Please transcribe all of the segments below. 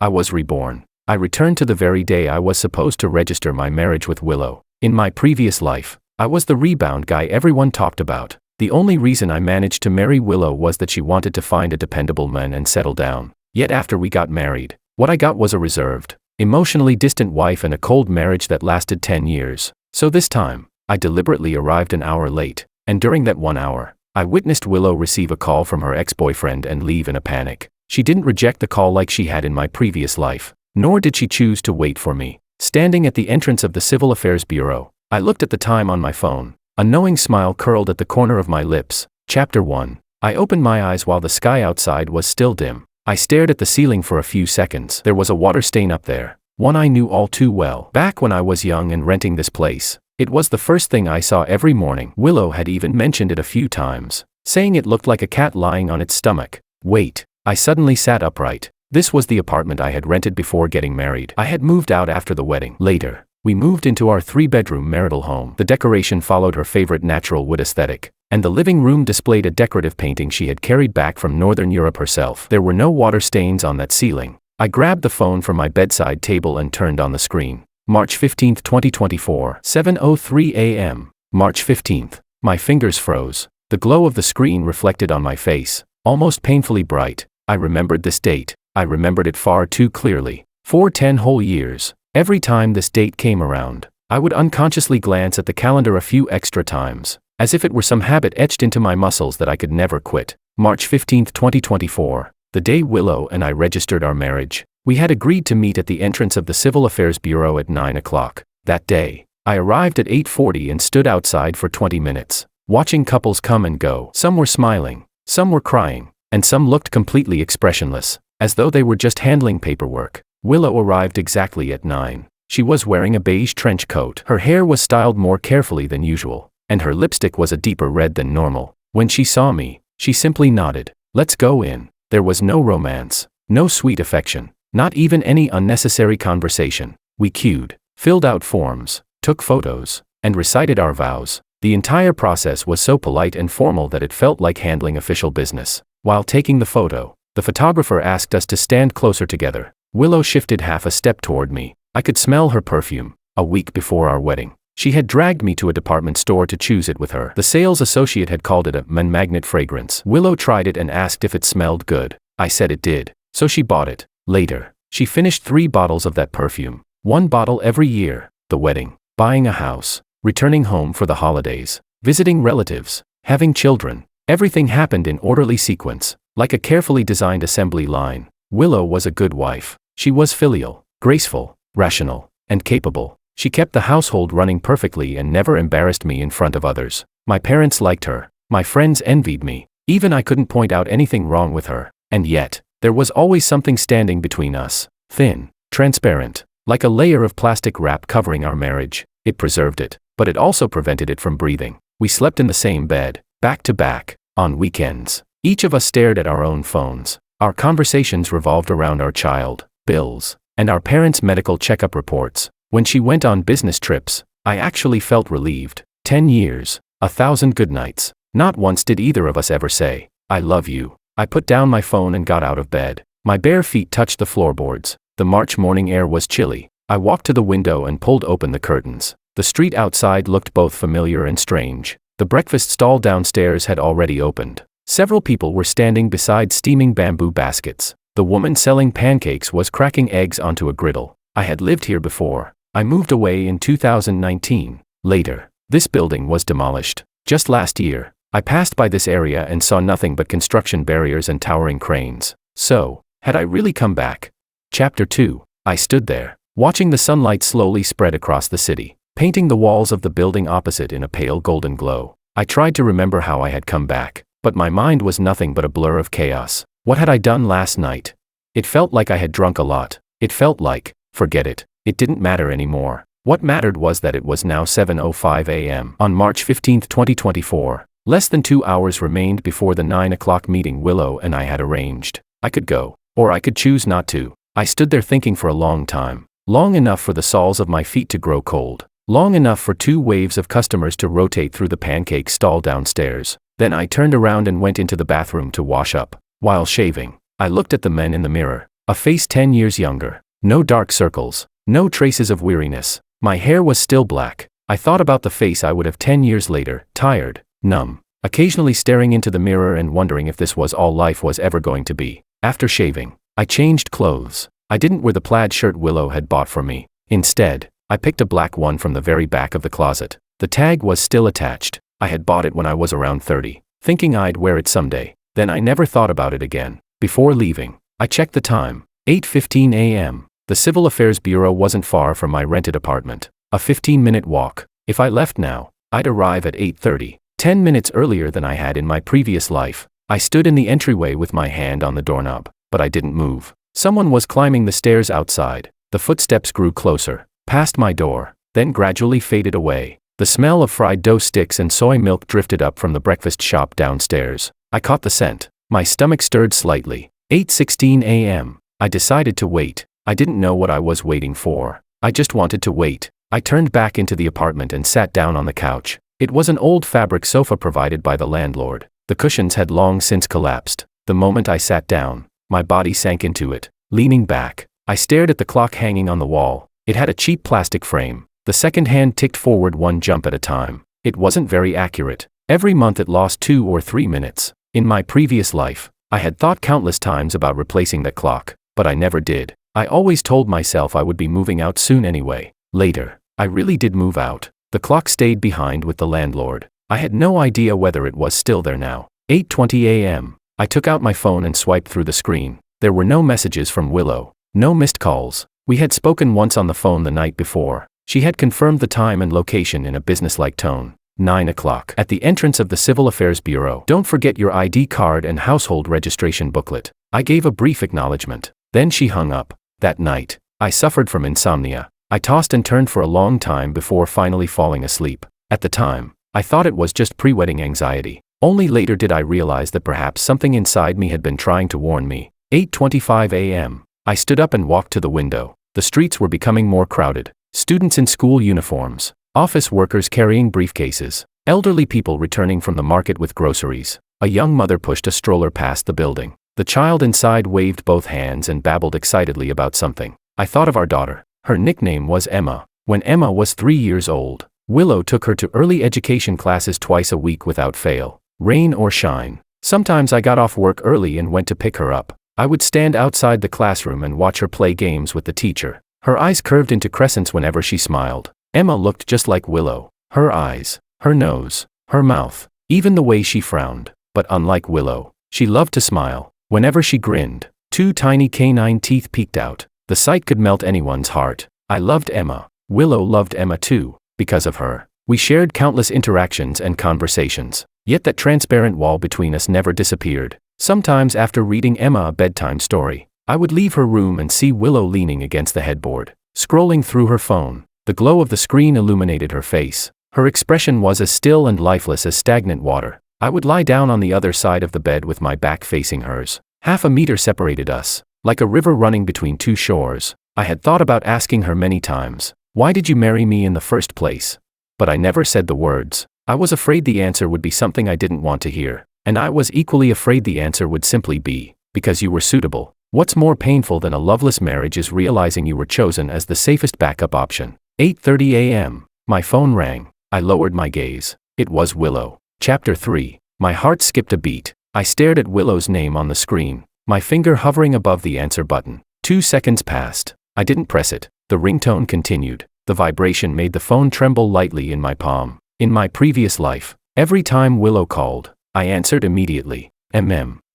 I was reborn. I returned to the very day I was supposed to register my marriage with Willow. In my previous life, I was the rebound guy everyone talked about. The only reason I managed to marry Willow was that she wanted to find a dependable man and settle down. Yet after we got married, what I got was a reserved, emotionally distant wife and a cold marriage that lasted 10 years. So this time, I deliberately arrived an hour late, and during that 1 hour, I witnessed Willow receive a call from her ex-boyfriend and leave in a panic. She didn't reject the call like she had in my previous life, nor did she choose to wait for me. Standing at the entrance of the Civil Affairs Bureau, I looked at the time on my phone. A knowing smile curled at the corner of my lips. Chapter 1. I opened my eyes while the sky outside was still dim. I stared at the ceiling for a few seconds. There was a water stain up there, one I knew all too well. Back when I was young and renting this place, it was the first thing I saw every morning. Willow had even mentioned it a few times, saying it looked like a cat lying on its stomach. Wait, I suddenly sat upright. This was the apartment I had rented before getting married. I had moved out after the wedding. Later, we moved into our 3-bedroom marital home. The decoration followed her favorite natural wood aesthetic, and the living room displayed a decorative painting she had carried back from Northern Europe herself. There were no water stains on that ceiling. I grabbed the phone from my bedside table and turned on the screen. March 15, 2024, 7:03 a.m. March 15th. My fingers froze. The glow of the screen reflected on my face, almost painfully bright. I remembered this date. I remembered it far too clearly. For 10 whole years. Every time this date came around, I would unconsciously glance at the calendar a few extra times, as if it were some habit etched into my muscles that I could never quit. March 15, 2024, the day Willow and I registered our marriage. We had agreed to meet at the entrance of the Civil Affairs Bureau at 9 o'clock. That day, I arrived at 8:40 and stood outside for 20 minutes, watching couples come and go. Some were smiling, some were crying, and some looked completely expressionless, as though they were just handling paperwork. Willow arrived exactly at 9. She was wearing a beige trench coat. Her hair was styled more carefully than usual, and her lipstick was a deeper red than normal. When she saw me, she simply nodded. Let's go in. There was no romance, no sweet affection, not even any unnecessary conversation. We queued, filled out forms, took photos, and recited our vows. The entire process was so polite and formal that it felt like handling official business. While taking the photo, the photographer asked us to stand closer together. Willow shifted half a step toward me. I could smell her perfume. A week before our wedding, she had dragged me to a department store to choose it with her. The sales associate had called it a magnet fragrance. Willow tried it and asked if it smelled good. I said it did, so she bought it. Later, she finished 3 bottles of that perfume. 1 bottle every year. The wedding, buying a house, returning home for the holidays, visiting relatives, having children. Everything happened in orderly sequence, like a carefully designed assembly line. Willow was a good wife. She was filial, graceful, rational, and capable. She kept the household running perfectly and never embarrassed me in front of others. My parents liked her. My friends envied me. Even I couldn't point out anything wrong with her. And yet, there was always something standing between us. Thin, transparent, like a layer of plastic wrap covering our marriage. It preserved it, but it also prevented it from breathing. We slept in the same bed, back to back, on weekends. Each of us stared at our own phones. Our conversations revolved around our child, bills, and our parents' medical checkup reports. When she went on business trips, I actually felt relieved. 10 years, 1,000 good nights. Not once did either of us ever say, "I love you." I put down my phone and got out of bed. My bare feet touched the floorboards. The March morning air was chilly. I walked to the window and pulled open the curtains. The street outside looked both familiar and strange. The breakfast stall downstairs had already opened. Several people were standing beside steaming bamboo baskets. The woman selling pancakes was cracking eggs onto a griddle. I had lived here before. I moved away in 2019. Later, this building was demolished. Just last year, I passed by this area and saw nothing but construction barriers and towering cranes. So, had I really come back? Chapter 2. I stood there, watching the sunlight slowly spread across the city, painting the walls of the building opposite in a pale golden glow. I tried to remember how I had come back, but my mind was nothing but a blur of chaos. What had I done last night? It felt like I had drunk a lot. It felt like, forget it, it didn't matter anymore. What mattered was that it was now 7:05 a.m. on March 15, 2024. Less than 2 hours remained before the 9 o'clock meeting Willow and I had arranged. I could go, or I could choose not to. I stood there thinking for a long time. Long enough for the soles of my feet to grow cold. Long enough for 2 waves of customers to rotate through the pancake stall downstairs. Then I turned around and went into the bathroom to wash up. While shaving, I looked at the men in the mirror. A face 10 years younger. No dark circles. No traces of weariness. My hair was still black. I thought about the face I would have 10 years later, tired, numb, occasionally staring into the mirror and wondering if this was all life was ever going to be. After shaving, I changed clothes. I didn't wear the plaid shirt Willow had bought for me. Instead, I picked a black one from the very back of the closet. The tag was still attached. I had bought it when I was around 30, thinking I'd wear it someday. Then I never thought about it again. Before leaving, I checked the time. 8:15 a.m. The Civil Affairs Bureau wasn't far from my rented apartment. A 15-minute walk. If I left now, I'd arrive at 8:30, 10 minutes earlier than I had in my previous life. I stood in the entryway with my hand on the doorknob, but I didn't move. Someone was climbing the stairs outside. The footsteps grew closer, past my door, then gradually faded away. The smell of fried dough sticks and soy milk drifted up from the breakfast shop downstairs. I caught the scent. My stomach stirred slightly. 8:16 a.m. I decided to wait. I didn't know what I was waiting for. I just wanted to wait. I turned back into the apartment and sat down on the couch. It was an old fabric sofa provided by the landlord. The cushions had long since collapsed. The moment I sat down, my body sank into it. Leaning back, I stared at the clock hanging on the wall. It had a cheap plastic frame. The second hand ticked forward one jump at a time. It wasn't very accurate. Every month it lost 2 or 3 minutes. In my previous life, I had thought countless times about replacing that clock, but I never did. I always told myself I would be moving out soon anyway. Later, I really did move out. The clock stayed behind with the landlord. I had no idea whether it was still there now. 8:20 a.m. I took out my phone and swiped through the screen. There were no messages from Willow. No missed calls. We had spoken once on the phone the night before. She had confirmed the time and location in a businesslike tone. 9 o'clock. At the entrance of the Civil Affairs Bureau. Don't forget your ID card and household registration booklet. I gave a brief acknowledgement. Then she hung up. That night, I suffered from insomnia. I tossed and turned for a long time before finally falling asleep. At the time, I thought it was just pre-wedding anxiety. Only later did I realize that perhaps something inside me had been trying to warn me. 8:25 a.m. I stood up and walked to the window. The streets were becoming more crowded. Students in school uniforms, office workers carrying briefcases, elderly people returning from the market with groceries. A young mother pushed a stroller past the building. The child inside waved both hands and babbled excitedly about something. I thought of our daughter. Her nickname was Emma. When Emma was 3 years old, Willow took her to early education classes twice a week without fail, rain or shine. Sometimes I got off work early and went to pick her up. I would stand outside the classroom and watch her play games with the teacher. Her eyes curved into crescents whenever she smiled. Emma looked just like Willow. Her eyes, her nose, her mouth, even the way she frowned. But unlike Willow, she loved to smile. Whenever she grinned, 2 tiny canine teeth peeked out. The sight could melt anyone's heart. I loved Emma. Willow loved Emma too. Because of her, we shared countless interactions and conversations. Yet that transparent wall between us never disappeared. Sometimes after reading Emma a bedtime story, I would leave her room and see Willow leaning against the headboard, scrolling through her phone. The glow of the screen illuminated her face. Her expression was as still and lifeless as stagnant water. I would lie down on the other side of the bed with my back facing hers. Half a meter separated us, like a river running between 2 shores. I had thought about asking her many times, "Why did you marry me in the first place?" But I never said the words. I was afraid the answer would be something I didn't want to hear. And I was equally afraid the answer would simply be, "Because you were suitable." What's more painful than a loveless marriage is realizing you were chosen as the safest backup option. 8:30 a.m. My phone rang. I lowered my gaze. It was Willow. Chapter 3. My heart skipped a beat. I stared at Willow's name on the screen, my finger hovering above the answer button. 2 seconds passed. I didn't press it. The ringtone continued. The vibration made the phone tremble lightly in my palm. In my previous life, every time Willow called, I answered immediately.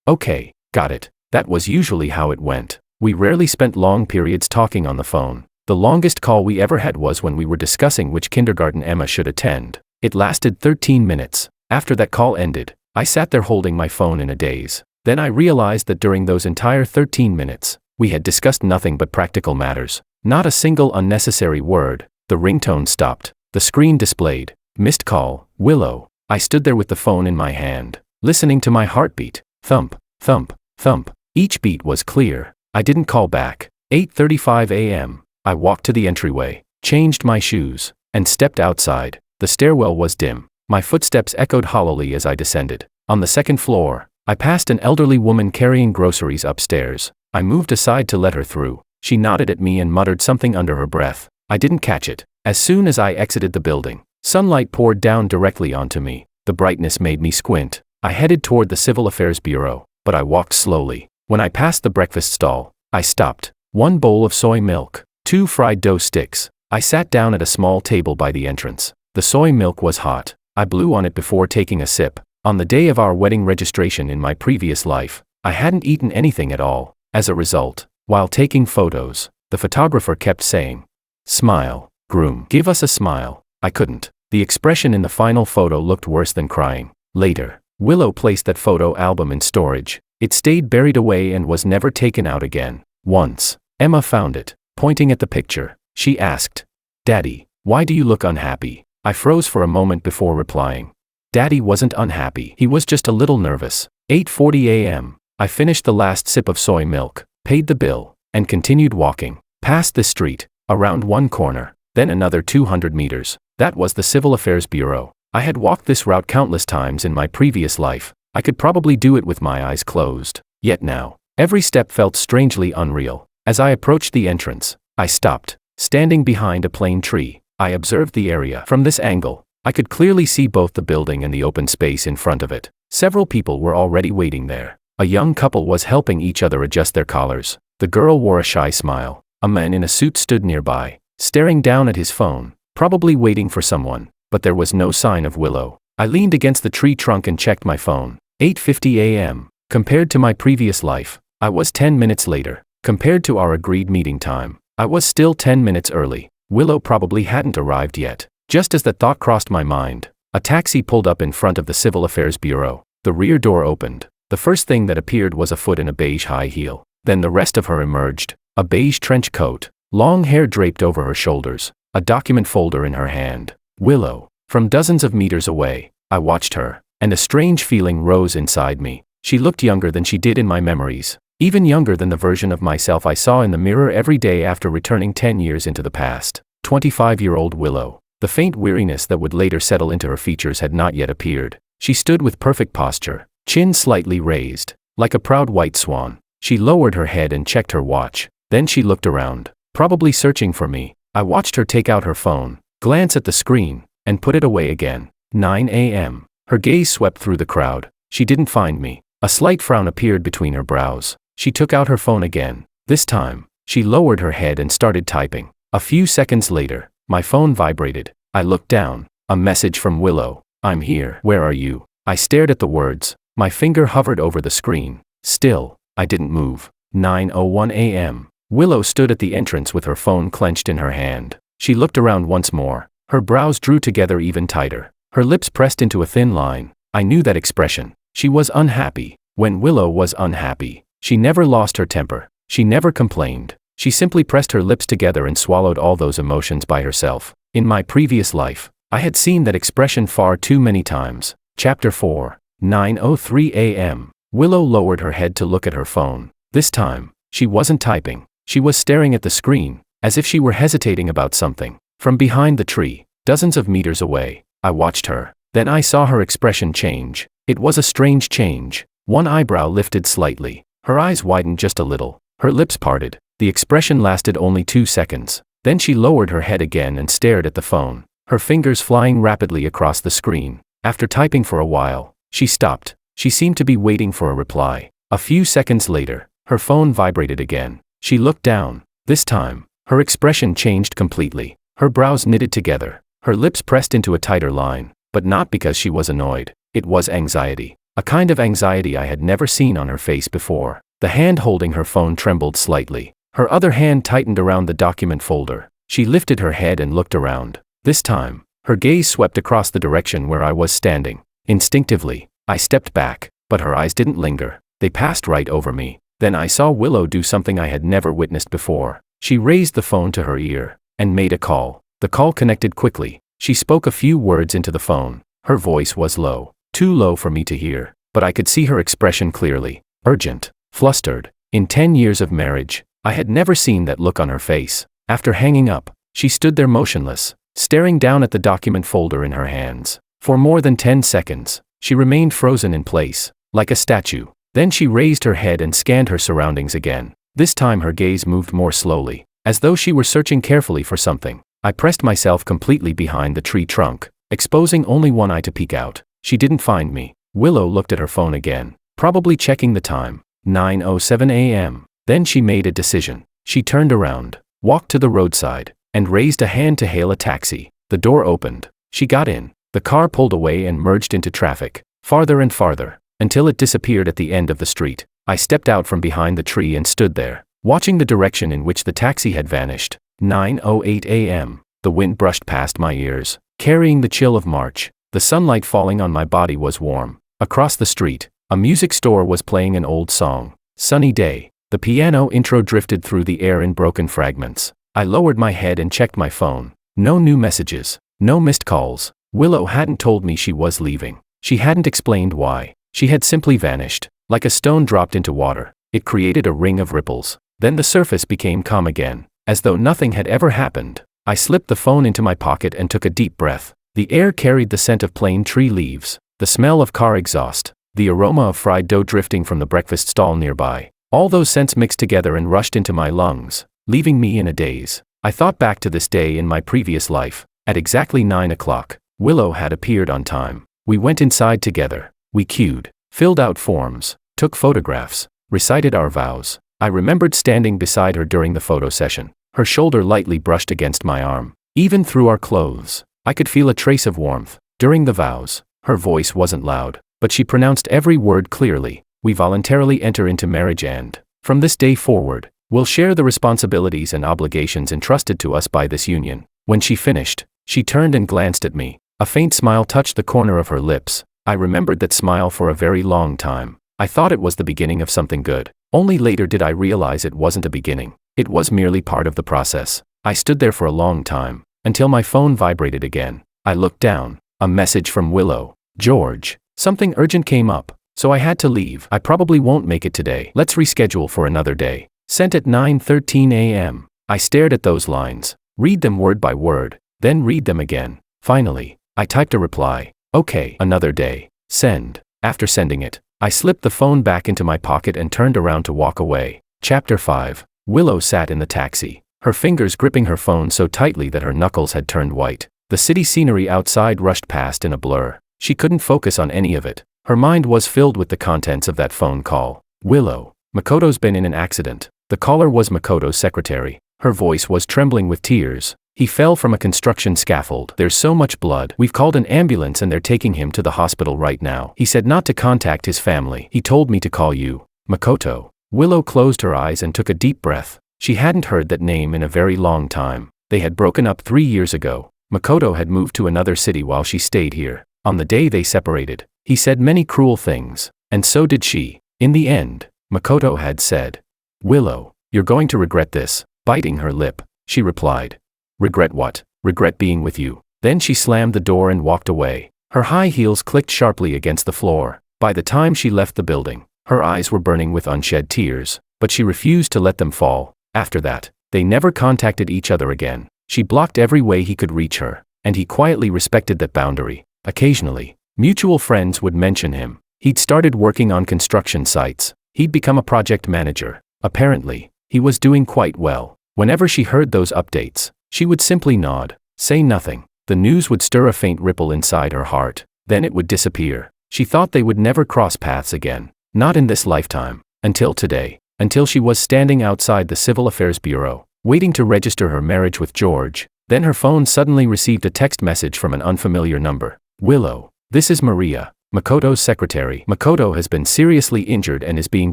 Okay, got it. That was usually how it went. We rarely spent long periods talking on the phone. The longest call we ever had was when we were discussing which kindergarten Emma should attend. It lasted 13 minutes. After that call ended, I sat there holding my phone in a daze. Then I realized that during those entire 13 minutes, we had discussed nothing but practical matters. Not a single unnecessary word. The ringtone stopped. The screen displayed, "Missed call, Willow." I stood there with the phone in my hand, listening to my heartbeat. Thump, thump, thump. Each beat was clear. I didn't call back. 8:35 a.m. I walked to the entryway, changed my shoes, and stepped outside. The stairwell was dim. My footsteps echoed hollowly as I descended. On the second floor, I passed an elderly woman carrying groceries upstairs. I moved aside to let her through. She nodded at me and muttered something under her breath. I didn't catch it. As soon as I exited the building, sunlight poured down directly onto me. The brightness made me squint. I headed toward the Civil Affairs Bureau, but I walked slowly. When I passed the breakfast stall, I stopped. 1 bowl of soy milk, 2 fried dough sticks. I sat down at a small table by the entrance. The soy milk was hot. I blew on it before taking a sip. On the day of our wedding registration in my previous life, I hadn't eaten anything at all. As a result, while taking photos, the photographer kept saying, "Smile, groom, give us a smile." I couldn't. The expression in the final photo looked worse than crying. Later, Willow placed that photo album in storage. It stayed buried away and was never taken out again. Once, Emma found it. Pointing at the picture, she asked, "Daddy, why do you look unhappy?" I froze for a moment before replying. Daddy wasn't unhappy. He was just a little nervous. 8:40 a.m. I finished the last sip of soy milk, paid the bill, and continued walking. Past the street, around one corner, then another 200 meters. That was the Civil Affairs Bureau. I had walked this route countless times in my previous life. I could probably do it with my eyes closed. Yet now, every step felt strangely unreal. As I approached the entrance, I stopped. Standing behind a plane tree, I observed the area. From this angle, I could clearly see both the building and the open space in front of it. Several people were already waiting there. A young couple was helping each other adjust their collars. The girl wore a shy smile. A man in a suit stood nearby, staring down at his phone, probably waiting for someone, but there was no sign of Willow. I leaned against the tree trunk and checked my phone. 8:50 a.m. Compared to my previous life, I was 10 minutes later. Compared to our agreed meeting time, I was still 10 minutes early. Willow probably hadn't arrived yet. Just as that thought crossed my mind, a taxi pulled up in front of the Civil Affairs Bureau. The rear door opened. The first thing that appeared was a foot in a beige high heel. Then the rest of her emerged. A beige trench coat, long hair draped over her shoulders, a document folder in her hand. Willow. From dozens of meters away, I watched her, and a strange feeling rose inside me. She looked younger than she did in my memories, even younger than the version of myself I saw in the mirror every day after returning 10 years into the past. 25-year-old Willow. The faint weariness that would later settle into her features had not yet appeared. She stood with perfect posture, chin slightly raised, like a proud white swan. She lowered her head and checked her watch. Then she looked around, probably searching for me. I watched her take out her phone, glance at the screen, and put it away again. 9 a.m. Her gaze swept through the crowd. She didn't find me. A slight frown appeared between her brows. She took out her phone again. This time, she lowered her head and started typing. A few seconds later, my phone vibrated. I looked down. A message from Willow. "I'm here. Where are you?" I stared at the words. My finger hovered over the screen. Still, I didn't move. 9:01 a.m. Willow stood at the entrance with her phone clenched in her hand. She looked around once more. Her brows drew together even tighter. Her lips pressed into a thin line. I knew that expression. She was unhappy. When Willow was unhappy, she never lost her temper. She never complained. She simply pressed her lips together and swallowed all those emotions by herself. In my previous life, I had seen that expression far too many times. Chapter 4. 9:03 a.m. Willow lowered her head to look at her phone. This time, she wasn't typing. She was staring at the screen, as if she were hesitating about something. From behind the tree, dozens of meters away, I watched her. Then I saw her expression change. It was a strange change. One eyebrow lifted slightly. Her eyes widened just a little. Her lips parted. The expression lasted only 2 seconds. Then she lowered her head again and stared at the phone, her fingers flying rapidly across the screen. After typing for a while, she stopped. She seemed to be waiting for a reply. A few seconds later, her phone vibrated again. She looked down. This time, her expression changed completely. Her brows knitted together. Her lips pressed into a tighter line, but not because she was annoyed. It was anxiety. A kind of anxiety I had never seen on her face before. The hand holding her phone trembled slightly. Her other hand tightened around the document folder. She lifted her head and looked around. This time, her gaze swept across the direction where I was standing. Instinctively, I stepped back, but her eyes didn't linger. They passed right over me. Then I saw Willow do something I had never witnessed before. She raised the phone to her ear and made a call. The call connected quickly. She spoke a few words into the phone. Her voice was low, too low for me to hear, but I could see her expression clearly. Urgent, flustered. In 10 years of marriage, I had never seen that look on her face. After hanging up, she stood there motionless, staring down at the document folder in her hands. For more than 10 seconds, she remained frozen in place, like a statue. Then she raised her head and scanned her surroundings again. This time her gaze moved more slowly, as though she were searching carefully for something. I pressed myself completely behind the tree trunk, exposing only one eye to peek out. She didn't find me. Willow looked at her phone again, probably checking the time. 9:07 a.m. Then she made a decision. She turned around, walked to the roadside, and raised a hand to hail a taxi. The door opened. She got in. The car pulled away and merged into traffic, farther and farther, until it disappeared at the end of the street. I stepped out from behind the tree and stood there, watching the direction in which the taxi had vanished. 9:08 a.m. The wind brushed past my ears, carrying the chill of March. The sunlight falling on my body was warm. Across the street, a music store was playing an old song. Sunny day. The piano intro drifted through the air in broken fragments. I lowered my head and checked my phone. No new messages. No missed calls. Willow hadn't told me she was leaving. She hadn't explained why. She had simply vanished, like a stone dropped into water. It created a ring of ripples. Then the surface became calm again, as though nothing had ever happened. I slipped the phone into my pocket and took a deep breath. The air carried the scent of plain tree leaves, the smell of car exhaust, the aroma of fried dough drifting from the breakfast stall nearby. All those scents mixed together and rushed into my lungs, leaving me in a daze. I thought back to this day in my previous life. At exactly 9 o'clock, Willow had appeared on time. We went inside together. We queued, filled out forms, took photographs, recited our vows. I remembered standing beside her during the photo session. Her shoulder lightly brushed against my arm. Even through our clothes, I could feel a trace of warmth. During the vows, her voice wasn't loud, but she pronounced every word clearly. We voluntarily enter into marriage and, from this day forward, will share the responsibilities and obligations entrusted to us by this union. When she finished, she turned and glanced at me. A faint smile touched the corner of her lips. I remembered that smile for a very long time. I thought it was the beginning of something good. Only later did I realize it wasn't a beginning. It was merely part of the process. I stood there for a long time, until my phone vibrated again. I looked down. A message from Willow. George, something urgent came up, so I had to leave. I probably won't make it today. Let's reschedule for another day. Sent at 9:13 a.m. I stared at those lines, read them word by word, then read them again. Finally, I typed a reply. Okay, another day. Send. After sending it, I slipped the phone back into my pocket and turned around to walk away. Chapter 5. Willow sat in the taxi, her fingers gripping her phone so tightly that her knuckles had turned white. The city scenery outside rushed past in a blur. She couldn't focus on any of it. Her mind was filled with the contents of that phone call. Willow, Makoto's been in an accident. The caller was Makoto's secretary. Her voice was trembling with tears. He fell from a construction scaffold. There's so much blood. We've called an ambulance and they're taking him to the hospital right now. He said not to contact his family. He told me to call you. Makoto. Willow closed her eyes and took a deep breath. She hadn't heard that name in a very long time. They had broken up 3 years ago. Makoto had moved to another city while she stayed here. On the day they separated, he said many cruel things, and so did she. In the end, Makoto had said, "Willow, you're going to regret this." Biting her lip, she replied, "Regret what?" "Regret being with you." Then she slammed the door and walked away. Her high heels clicked sharply against the floor. By the time she left the building, her eyes were burning with unshed tears, but she refused to let them fall. After that, they never contacted each other again. She blocked every way he could reach her, and he quietly respected that boundary. Occasionally, mutual friends would mention him. He'd started working on construction sites. He'd become a project manager. Apparently, he was doing quite well. Whenever she heard those updates, she would simply nod, say nothing. The news would stir a faint ripple inside her heart. Then it would disappear. She thought they would never cross paths again. Not in this lifetime. Until today. Until she was standing outside the Civil Affairs Bureau, waiting to register her marriage with George. Then her phone suddenly received a text message from an unfamiliar number. "Willow, this is Maria, Makoto's secretary. Makoto has been seriously injured and is being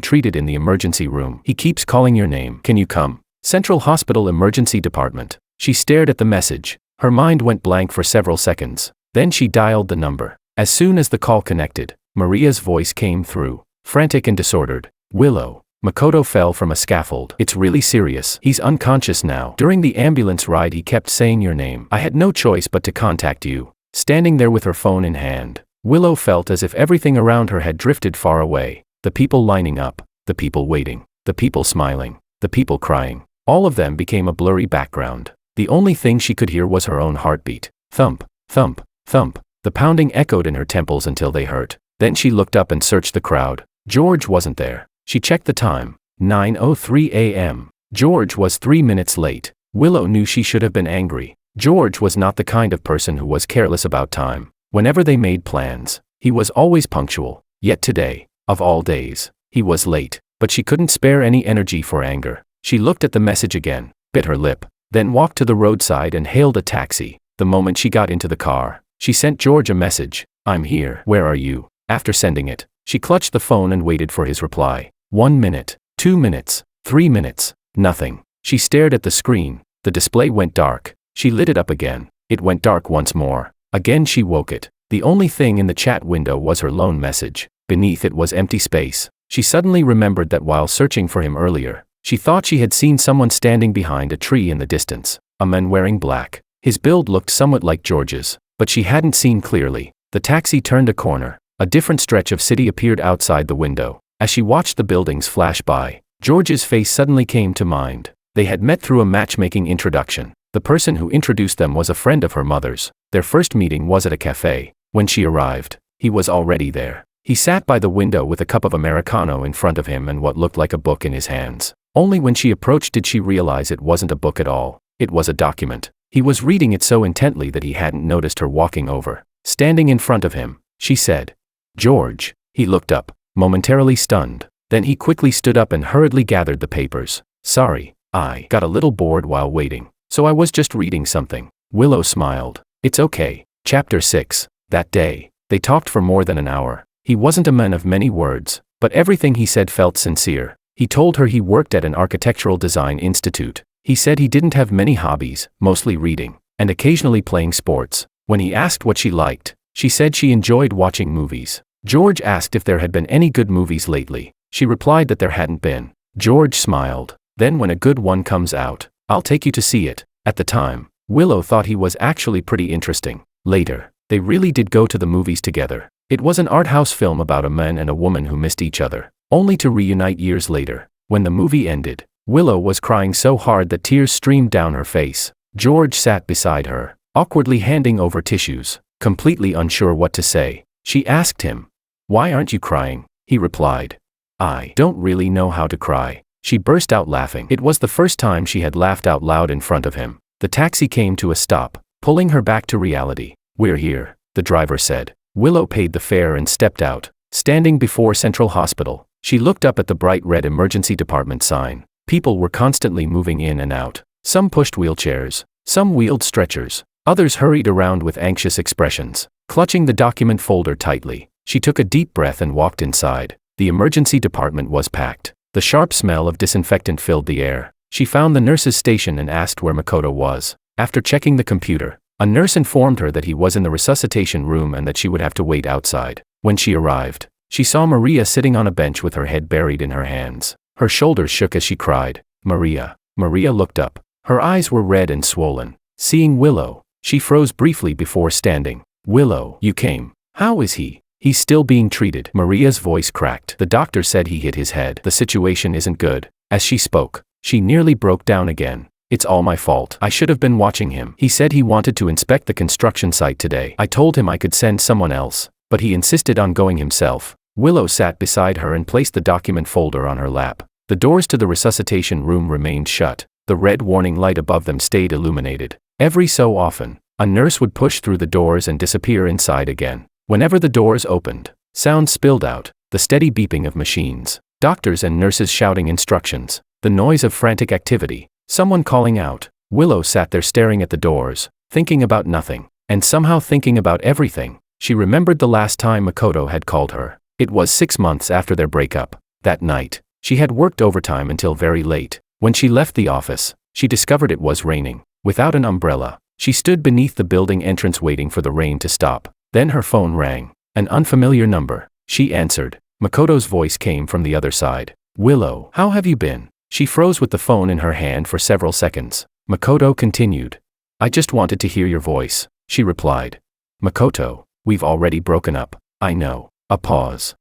treated in the emergency room. He keeps calling your name. Can you come? Central Hospital Emergency Department." She stared at the message. Her mind went blank for several seconds. Then she dialed the number. As soon as the call connected, Maria's voice came through, frantic and disordered. "Willow, Makoto fell from a scaffold. It's really serious. He's unconscious now. During the ambulance ride he kept saying your name. I had no choice but to contact you." Standing there with her phone in hand, Willow felt as if everything around her had drifted far away. The people lining up, the people waiting, the people smiling, the people crying. All of them became a blurry background. The only thing she could hear was her own heartbeat. Thump, thump, thump. The pounding echoed in her temples until they hurt. Then she looked up and searched the crowd. George wasn't there. She checked the time. 9:03 a.m. George was 3 minutes late. Willow knew she should have been angry. George was not the kind of person who was careless about time. Whenever they made plans, he was always punctual. Yet today, of all days, he was late. But she couldn't spare any energy for anger. She looked at the message again, bit her lip, then walked to the roadside and hailed a taxi. The moment she got into the car, she sent George a message. "I'm here. Where are you?" After sending it, she clutched the phone and waited for his reply. 1 minute, 2 minutes, 3 minutes, nothing. She stared at the screen. The display went dark. She lit it up again. It went dark once more. Again she woke it. The only thing in the chat window was her lone message. Beneath it was empty space. She suddenly remembered that while searching for him earlier, she thought she had seen someone standing behind a tree in the distance. A man wearing black. His build looked somewhat like George's, but she hadn't seen clearly. The taxi turned a corner. A different stretch of city appeared outside the window. As she watched the buildings flash by, George's face suddenly came to mind. They had met through a matchmaking introduction. The person who introduced them was a friend of her mother's. Their first meeting was at a cafe. When she arrived, he was already there. He sat by the window with a cup of Americano in front of him and what looked like a book in his hands. Only when she approached did she realize it wasn't a book at all. It was a document. He was reading it so intently that he hadn't noticed her walking over. Standing in front of him, she said, "George." He looked up, momentarily stunned. Then he quickly stood up and hurriedly gathered the papers. "Sorry, I got a little bored while waiting, so I was just reading something." Willow smiled. "It's okay." Chapter 6. That day, they talked for more than an hour. He wasn't a man of many words, but everything he said felt sincere. He told her he worked at an architectural design institute. He said he didn't have many hobbies, mostly reading, and occasionally playing sports. When he asked what she liked, she said she enjoyed watching movies. George asked if there had been any good movies lately. She replied that there hadn't been. George smiled. "Then when a good one comes out, I'll take you to see it." At the time, Willow thought he was actually pretty interesting. Later, they really did go to the movies together. It was an art house film about a man and a woman who missed each other, only to reunite years later. When the movie ended, Willow was crying so hard that tears streamed down her face. George sat beside her, awkwardly handing over tissues, completely unsure what to say. She asked him, "Why aren't you crying?" He replied, "I don't really know how to cry." She burst out laughing. It was the first time she had laughed out loud in front of him. The taxi came to a stop, pulling her back to reality. "We're here," the driver said. Willow paid the fare and stepped out. Standing before Central Hospital, she looked up at the bright red emergency department sign. People were constantly moving in and out. Some pushed wheelchairs, some wheeled stretchers, others hurried around with anxious expressions. Clutching the document folder tightly, she took a deep breath and walked inside. The emergency department was packed. The sharp smell of disinfectant filled the air. She found the nurse's station and asked where Makoto was. After checking the computer, a nurse informed her that he was in the resuscitation room and that she would have to wait outside. When she arrived, she saw Maria sitting on a bench with her head buried in her hands. Her shoulders shook as she cried, "Maria." Maria looked up. Her eyes were red and swollen. Seeing Willow, she froze briefly before standing. "Willow, you came. How is he?" "He's still being treated." Maria's voice cracked. "The doctor said he hit his head. The situation isn't good." As she spoke, she nearly broke down again. "It's all my fault. I should have been watching him. He said he wanted to inspect the construction site today. I told him I could send someone else, but he insisted on going himself." Willow sat beside her and placed the document folder on her lap. The doors to the resuscitation room remained shut. The red warning light above them stayed illuminated. Every so often, a nurse would push through the doors and disappear inside again. Whenever the doors opened, sounds spilled out, the steady beeping of machines, doctors and nurses shouting instructions, the noise of frantic activity, someone calling out. Willow sat there staring at the doors, thinking about nothing, and somehow thinking about everything. She remembered the last time Makoto had called her. It was 6 months after their breakup. That night, she had worked overtime until very late. When she left the office, she discovered it was raining. Without an umbrella, she stood beneath the building entrance waiting for the rain to stop. Then her phone rang. An unfamiliar number. She answered. Makoto's voice came from the other side. "Willow, how have you been?" She froze with the phone in her hand for several seconds. Makoto continued. "I just wanted to hear your voice," she replied. "Makoto, we've already broken up." "I know." A pause.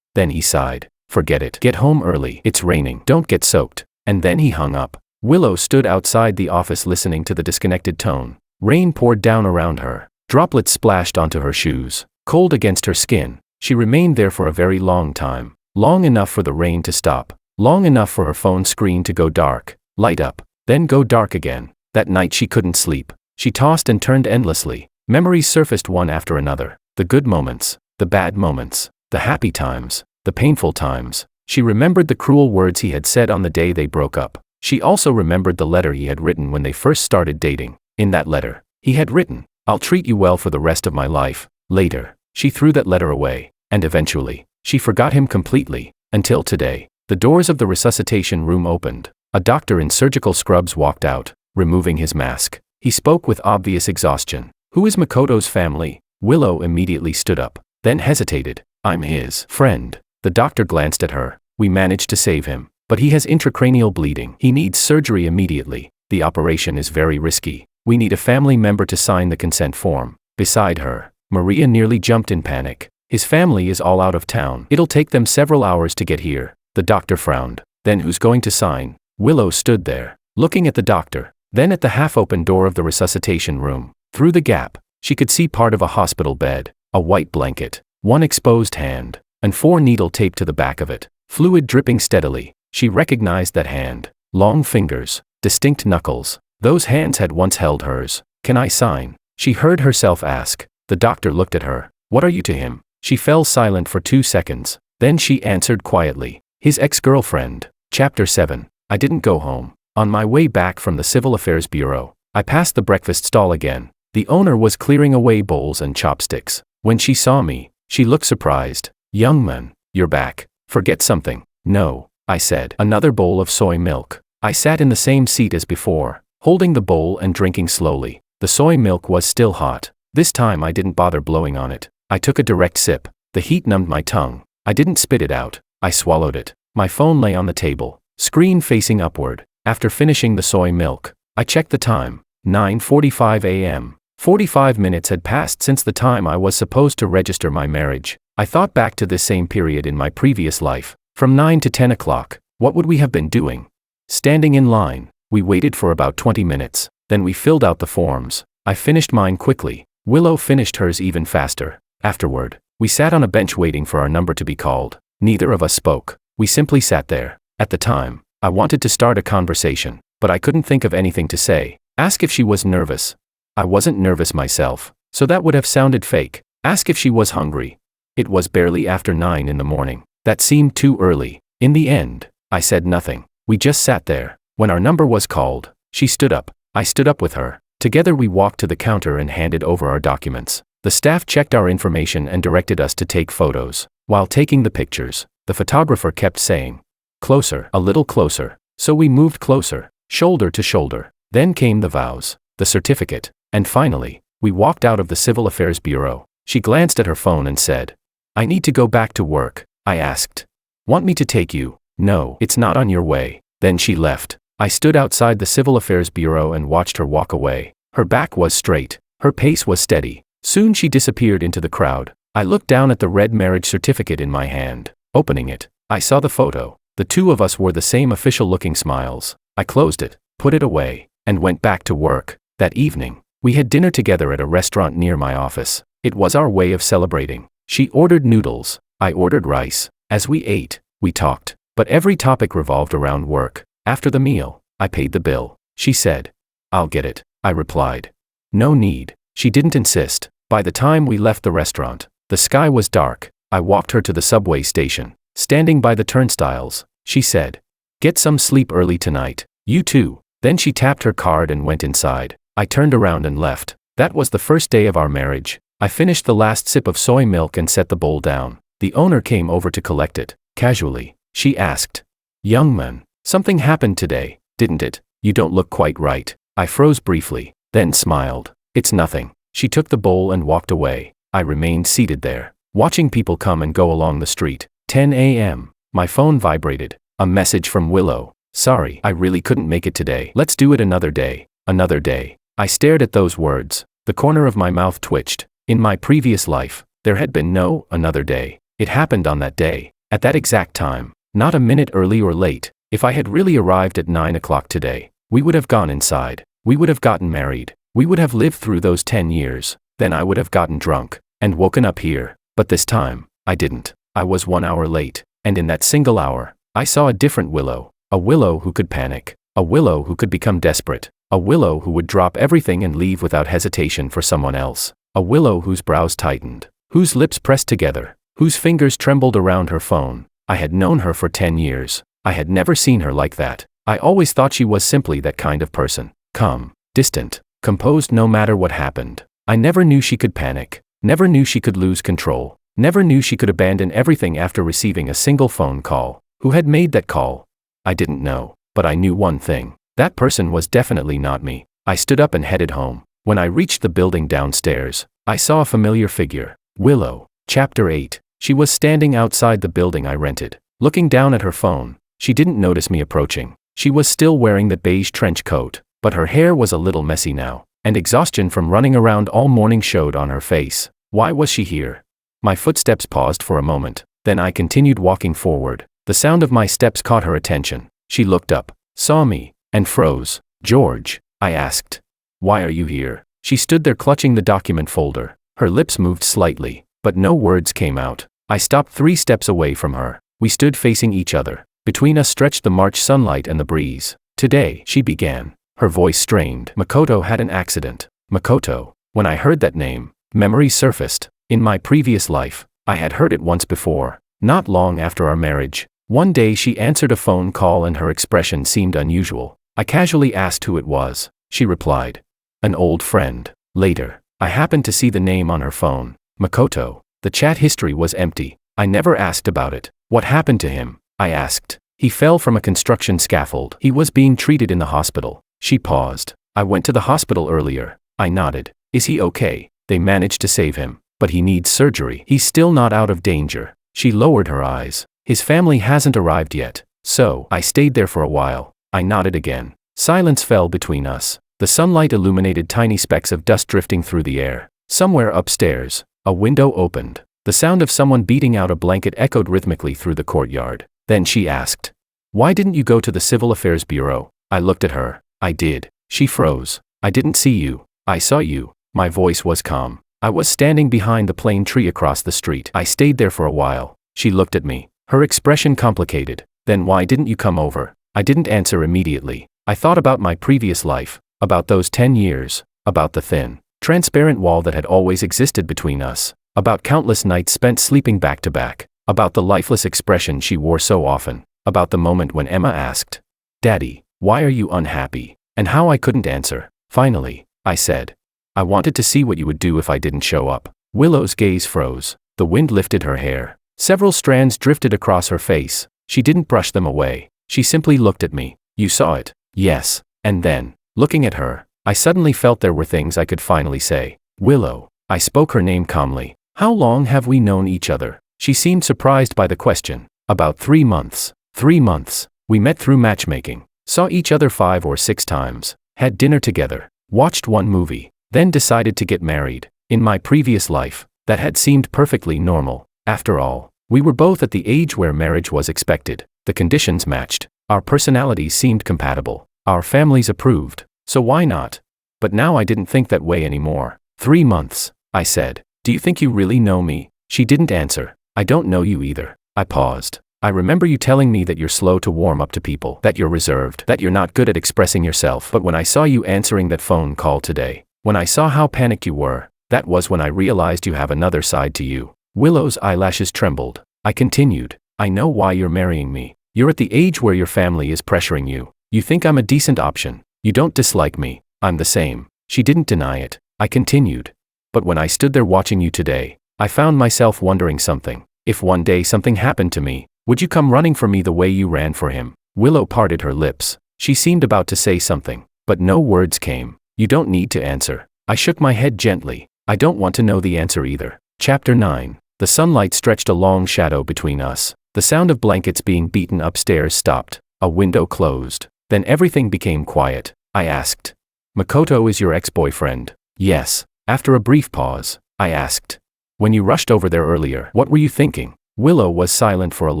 Then he sighed. "Forget it. Get home early. It's raining. Don't get soaked." And then he hung up. Willow stood outside the office listening to the disconnected tone. Rain poured down around her. Droplets splashed onto her shoes, cold against her skin. She remained there for a very long time, long enough for the rain to stop. Long enough for her phone screen to go dark, light up, then go dark again. That night she couldn't sleep. She tossed and turned endlessly. Memories surfaced one after another. The good moments, the bad moments, the happy times, the painful times. She remembered the cruel words he had said on the day they broke up. She also remembered the letter he had written when they first started dating. In that letter, he had written, "I'll treat you well for the rest of my life." Later, she threw that letter away, and eventually, she forgot him completely. Until today, the doors of the resuscitation room opened. A doctor in surgical scrubs walked out, removing his mask. He spoke with obvious exhaustion. "Who is Makoto's family?" Willow immediately stood up, then hesitated. "I'm his friend." The doctor glanced at her. "We managed to save him, but he has intracranial bleeding. He needs surgery immediately. The operation is very risky. We need a family member to sign the consent form." Beside her, Maria nearly jumped in panic. "His family is all out of town. It'll take them several hours to get here." The doctor frowned. "Then who's going to sign?" Willow stood there, looking at the doctor, then at the half-open door of the resuscitation room. Through the gap, she could see part of a hospital bed, a white blanket, one exposed hand, and 4 needle taped to the back of it, fluid dripping steadily. She recognized that hand. Long fingers, distinct knuckles. Those hands had once held hers. "Can I sign?" she heard herself ask. The doctor looked at her. "What are you to him?" She fell silent for 2 seconds. Then she answered quietly. "His ex-girlfriend." Chapter 7. I didn't go home. On my way back from the Civil Affairs Bureau, I passed the breakfast stall again. The owner was clearing away bowls and chopsticks. When she saw me, she looked surprised. "Young man, you're back. Forget something." "No," I said. "Another bowl of soy milk." I sat in the same seat as before, holding the bowl and drinking slowly. The soy milk was still hot. This time I didn't bother blowing on it. I took a direct sip. The heat numbed my tongue. I didn't spit it out. I swallowed it. My phone lay on the table, screen facing upward. After finishing the soy milk, I checked the time. 9:45 a.m. 45 minutes had passed since the time I was supposed to register my marriage. I thought back to this same period in my previous life. From 9 to 10 o'clock, what would we have been doing? Standing in line. We waited for about 20 minutes. Then we filled out the forms. I finished mine quickly. Willow finished hers even faster. Afterward, we sat on a bench waiting for our number to be called. Neither of us spoke. We simply sat there. At the time, I wanted to start a conversation, but I couldn't think of anything to say. Ask if she was nervous. I wasn't nervous myself, so that would have sounded fake. Ask if she was hungry. It was barely after 9 in the morning. That seemed too early. In the end, I said nothing. We just sat there. When our number was called, she stood up. I stood up with her. Together we walked to the counter and handed over our documents. The staff checked our information and directed us to take photos. While taking the pictures, the photographer kept saying, "Closer, a little closer." So we moved closer, shoulder to shoulder. Then came the vows, the certificate, and finally, we walked out of the Civil Affairs Bureau. She glanced at her phone and said, "I need to go back to work." I asked, "Want me to take you?" "No, it's not on your way." Then she left. I stood outside the Civil Affairs Bureau and watched her walk away. Her back was straight. Her pace was steady. Soon she disappeared into the crowd. I looked down at the red marriage certificate in my hand. Opening it, I saw the photo. The two of us wore the same official-looking smiles. I closed it, put it away, and went back to work. That evening, we had dinner together at a restaurant near my office. It was our way of celebrating. She ordered noodles. I ordered rice. As we ate, we talked, but every topic revolved around work. After the meal, I paid the bill. She said, "I'll get it," I replied. "No need." She didn't insist. By the time we left the restaurant, the sky was dark. I walked her to the subway station. Standing by the turnstiles, she said, "Get some sleep early tonight." "You too." Then she tapped her card and went inside. I turned around and left. That was the first day of our marriage. I finished the last sip of soy milk and set the bowl down. The owner came over to collect it. Casually, she asked, "Young man, something happened today, didn't it? You don't look quite right." I froze briefly, then smiled. "It's nothing." She took the bowl and walked away. I remained seated there, watching people come and go along the street. 10 a.m. My phone vibrated. A message from Willow. "Sorry, I really couldn't make it today. Let's do it another day." Another day. I stared at those words. The corner of my mouth twitched. In my previous life, there had been no another day. It happened on that day, at that exact time, not a minute early or late. If I had really arrived at 9 o'clock today, we would have gone inside. We would have gotten married. We would have lived through those 10 years. Then I would have gotten drunk and woken up here. But this time, I didn't. I was 1 hour late, and in that single hour, I saw a different Willow. A Willow who could panic. A Willow who could become desperate. A Willow who would drop everything and leave without hesitation for someone else. A Willow whose brows tightened. Whose lips pressed together. Whose fingers trembled around her phone. I had known her for 10 years. I had never seen her like that. I always thought she was simply that kind of person. Calm, distant, composed no matter what happened. I never knew she could panic. Never knew she could lose control. Never knew she could abandon everything after receiving a single phone call. Who had made that call? I didn't know, but I knew one thing. That person was definitely not me. I stood up and headed home. When I reached the building downstairs, I saw a familiar figure. Willow. Chapter 8. She was standing outside the building I rented, looking down at her phone. She didn't notice me approaching. She was still wearing the beige trench coat, but her hair was a little messy now, and exhaustion from running around all morning showed on her face. Why was she here? My footsteps paused for a moment, then I continued walking forward. The sound of my steps caught her attention. She looked up, saw me, and froze. George, I asked. Why are you here? She stood there clutching the document folder. Her lips moved slightly, but no words came out. I stopped 3 steps away from her. We stood facing each other. Between us stretched the March sunlight and the breeze. Today, she began. Her voice strained. Makoto had an accident. Makoto. When I heard that name, memories surfaced. In my previous life, I had heard it once before. Not long after our marriage. One day she answered a phone call and her expression seemed unusual. I casually asked who it was. She replied, an old friend. Later, I happened to see the name on her phone. Makoto. The chat history was empty. I never asked about it. What happened to him? I asked. He fell from a construction scaffold. He was being treated in the hospital. She paused. I went to the hospital earlier. I nodded. Is he okay? They managed to save him, but he needs surgery. He's still not out of danger. She lowered her eyes. His family hasn't arrived yet. So, I stayed there for a while. I nodded again. Silence fell between us. The sunlight illuminated tiny specks of dust drifting through the air. Somewhere upstairs, a window opened. The sound of someone beating out a blanket echoed rhythmically through the courtyard. Then she asked, why didn't you go to the Civil Affairs Bureau? I looked at her. I did. She froze. I didn't see you. I saw you. My voice was calm. I was standing behind the plane tree across the street. I stayed there for a while. She looked at me. Her expression complicated. Then why didn't you come over? I didn't answer immediately. I thought about my previous life, about those 10 years, about the thin, transparent wall that had always existed between us, about countless nights spent sleeping back to back, about the lifeless expression she wore so often, about the moment when Emma asked, Daddy, why are you unhappy? And how I couldn't answer. Finally, I said, I wanted to see what you would do if I didn't show up. Willow's gaze froze. The wind lifted her hair. Several strands drifted across her face. She didn't brush them away. She simply looked at me. You saw it. Yes. And then, looking at her, I suddenly felt there were things I could finally say. Willow. I spoke her name calmly. How long have we known each other? She seemed surprised by the question. About 3 months. 3 months. We met through matchmaking. Saw each other 5 or 6 times. Had dinner together. Watched one movie. Then decided to get married. In my previous life, that had seemed perfectly normal. After all, we were both at the age where marriage was expected. The conditions matched. Our personalities seemed compatible. Our families approved. So why not? But now I didn't think that way anymore. 3 months, I said. Do you think you really know me? She didn't answer. I don't know you either. I paused. I remember you telling me that you're slow to warm up to people, that you're reserved, that you're not good at expressing yourself. But when I saw you answering that phone call today, when I saw how panicked you were, that was when I realized you have another side to you. Willow's eyelashes trembled. I continued. I know why you're marrying me. You're at the age where your family is pressuring you. You think I'm a decent option. You don't dislike me. I'm the same. She didn't deny it. I continued. But when I stood there watching you today, I found myself wondering something. If one day something happened to me, would you come running for me the way you ran for him? Willow parted her lips. She seemed about to say something, but no words came. You don't need to answer. I shook my head gently. I don't want to know the answer either. Chapter 9. The sunlight stretched a long shadow between us. The sound of blankets being beaten upstairs stopped. A window closed. Then everything became quiet. I asked. Makoto is your ex-boyfriend? Yes. After a brief pause, I asked. When you rushed over there earlier, what were you thinking? Willow was silent for a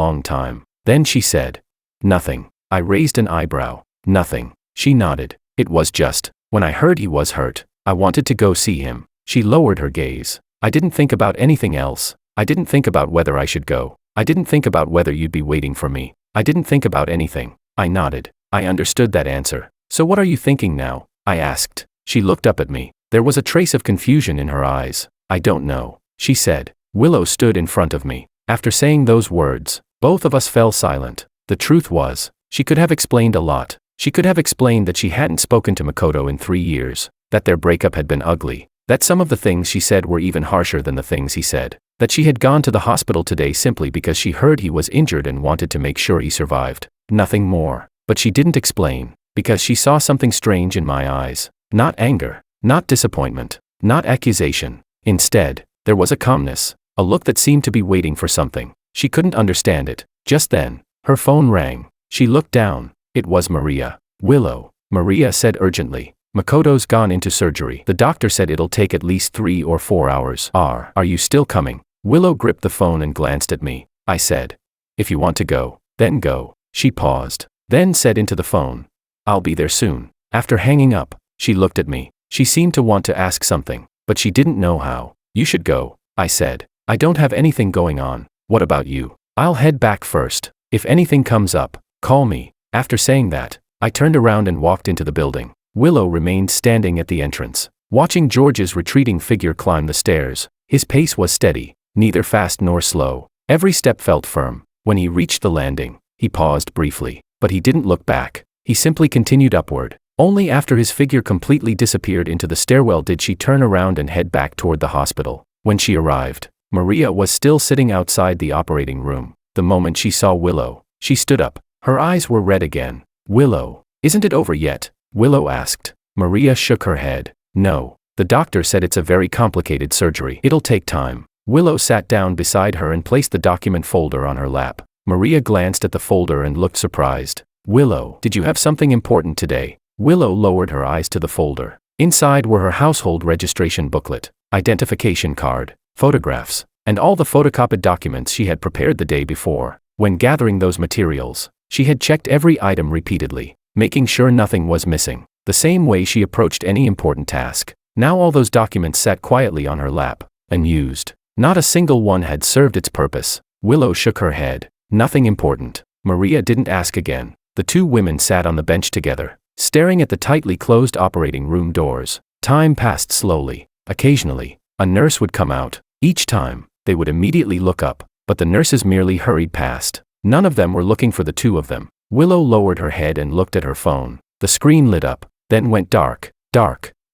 long time. Then she said, nothing. I raised an eyebrow. Nothing. She nodded. It was just, when I heard he was hurt, I wanted to go see him. She lowered her gaze. I didn't think about anything else. I didn't think about whether I should go. I didn't think about whether you'd be waiting for me. I didn't think about anything. I nodded. I understood that answer. So what are you thinking now? I asked. She looked up at me. There was a trace of confusion in her eyes. I don't know, she said. Willow stood in front of me. After saying those words, both of us fell silent. The truth was, she could have explained a lot. She could have explained that she hadn't spoken to Makoto in 3 years, that their breakup had been ugly, that some of the things she said were even harsher than the things he said, that she had gone to the hospital today simply because she heard he was injured and wanted to make sure he survived. Nothing more. But she didn't explain, because she saw something strange in my eyes. Not anger, not disappointment, not accusation. Instead, there was a calmness, a look that seemed to be waiting for something. She couldn't understand it. Just then, her phone rang. She looked down. It was Maria. Willow, Maria said urgently. Makoto's gone into surgery. The doctor said it'll take at least 3 or 4 hours. Are you still coming? Willow gripped the phone and glanced at me. I said, if you want to go, then go. She paused, then said into the phone, I'll be there soon. After hanging up, she looked at me. She seemed to want to ask something, but she didn't know how. You should go, I said. I don't have anything going on. What about you? I'll head back first. If anything comes up, call me. After saying that, I turned around and walked into the building. Willow remained standing at the entrance, watching George's retreating figure climb the stairs. His pace was steady, neither fast nor slow. Every step felt firm. When he reached the landing, he paused briefly, but he didn't look back. He simply continued upward. Only after his figure completely disappeared into the stairwell did she turn around and head back toward the hospital. When she arrived, Maria was still sitting outside the operating room. The moment she saw Willow, she stood up. Her eyes were red again. Willow, isn't it over yet? Willow asked. Maria shook her head. No. The doctor said it's a very complicated surgery. It'll take time. Willow sat down beside her and placed the document folder on her lap. Maria glanced at the folder and looked surprised. Willow, did you have something important today? Willow lowered her eyes to the folder. Inside were her household registration booklet, identification card, photographs, and all the photocopied documents she had prepared the day before. When gathering those materials, she had checked every item repeatedly, making sure nothing was missing, the same way she approached any important task. Now all those documents sat quietly on her lap, unused. Not a single one had served its purpose. Willow shook her head. Nothing important. Maria didn't ask again. The two women sat on the bench together, staring at the tightly closed operating room doors. Time passed slowly. Occasionally, a nurse would come out. Each time, they would immediately look up, but the nurses merely hurried past. None of them were looking for the two of them. Willow lowered her head and looked at her phone. The screen lit up, then went dark,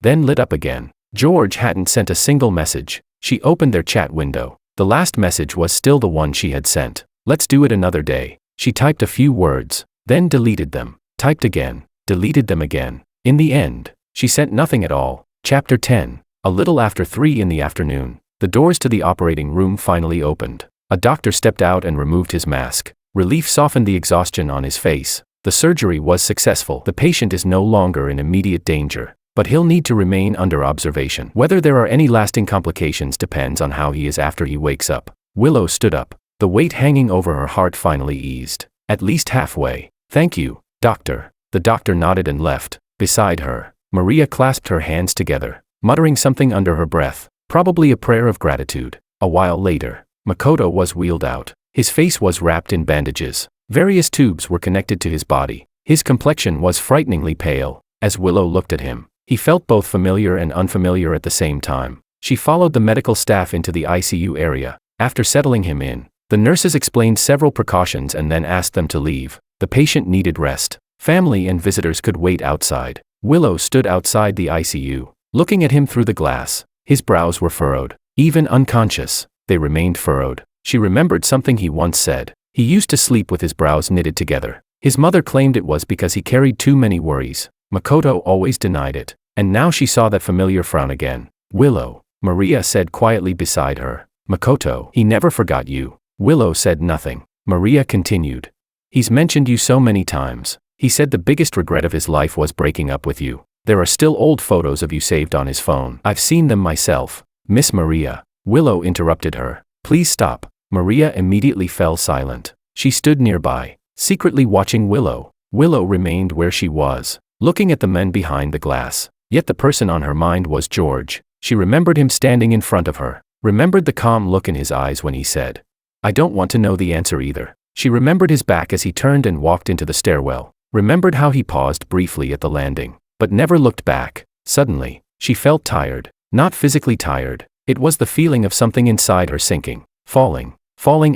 then lit up again. George hadn't sent a single message. She opened their chat window. The last message was still the one she had sent. Let's do it another day. She typed a few words, then deleted them, typed again, deleted them again. In the end, she sent nothing at all. Chapter 10. A little after 3 in the afternoon, the doors to the operating room finally opened. A doctor stepped out and removed his mask. Relief softened the exhaustion on his face. The surgery was successful. The patient is no longer in immediate danger, but he'll need to remain under observation. Whether there are any lasting complications depends on how he is after he wakes up. Willow stood up. The weight hanging over her heart finally eased, at least halfway. Thank you, doctor. The doctor nodded and left. Beside her, Maria clasped her hands together, muttering something under her breath, probably a prayer of gratitude. A while later, Makoto was wheeled out. His face was wrapped in bandages. Various tubes were connected to his body. His complexion was frighteningly pale. As Willow looked at him, he felt both familiar and unfamiliar at the same time. She followed the medical staff into the ICU area. After settling him in, the nurses explained several precautions and then asked them to leave. The patient needed rest. Family and visitors could wait outside. Willow stood outside the ICU, looking at him through the glass. His brows were furrowed. Even unconscious, they remained furrowed. She remembered something he once said. He used to sleep with his brows knitted together. His mother claimed it was because he carried too many worries. Makoto always denied it. And now she saw that familiar frown again. Willow, Maria said quietly beside her. Makoto, he never forgot you. Willow said nothing. Maria continued. He's mentioned you so many times. He said the biggest regret of his life was breaking up with you. There are still old photos of you saved on his phone. I've seen them myself. Miss Maria. Willow interrupted her. Please stop. Maria immediately fell silent. She stood nearby, secretly watching Willow. Willow remained where she was, looking at the men behind the glass. Yet the person on her mind was George. She remembered him standing in front of her, remembered the calm look in his eyes when he said, I don't want to know the answer either. She remembered his back as he turned and walked into the stairwell, remembered how he paused briefly at the landing, but never looked back. Suddenly, she felt tired, not physically tired. It was the feeling of something inside her sinking, falling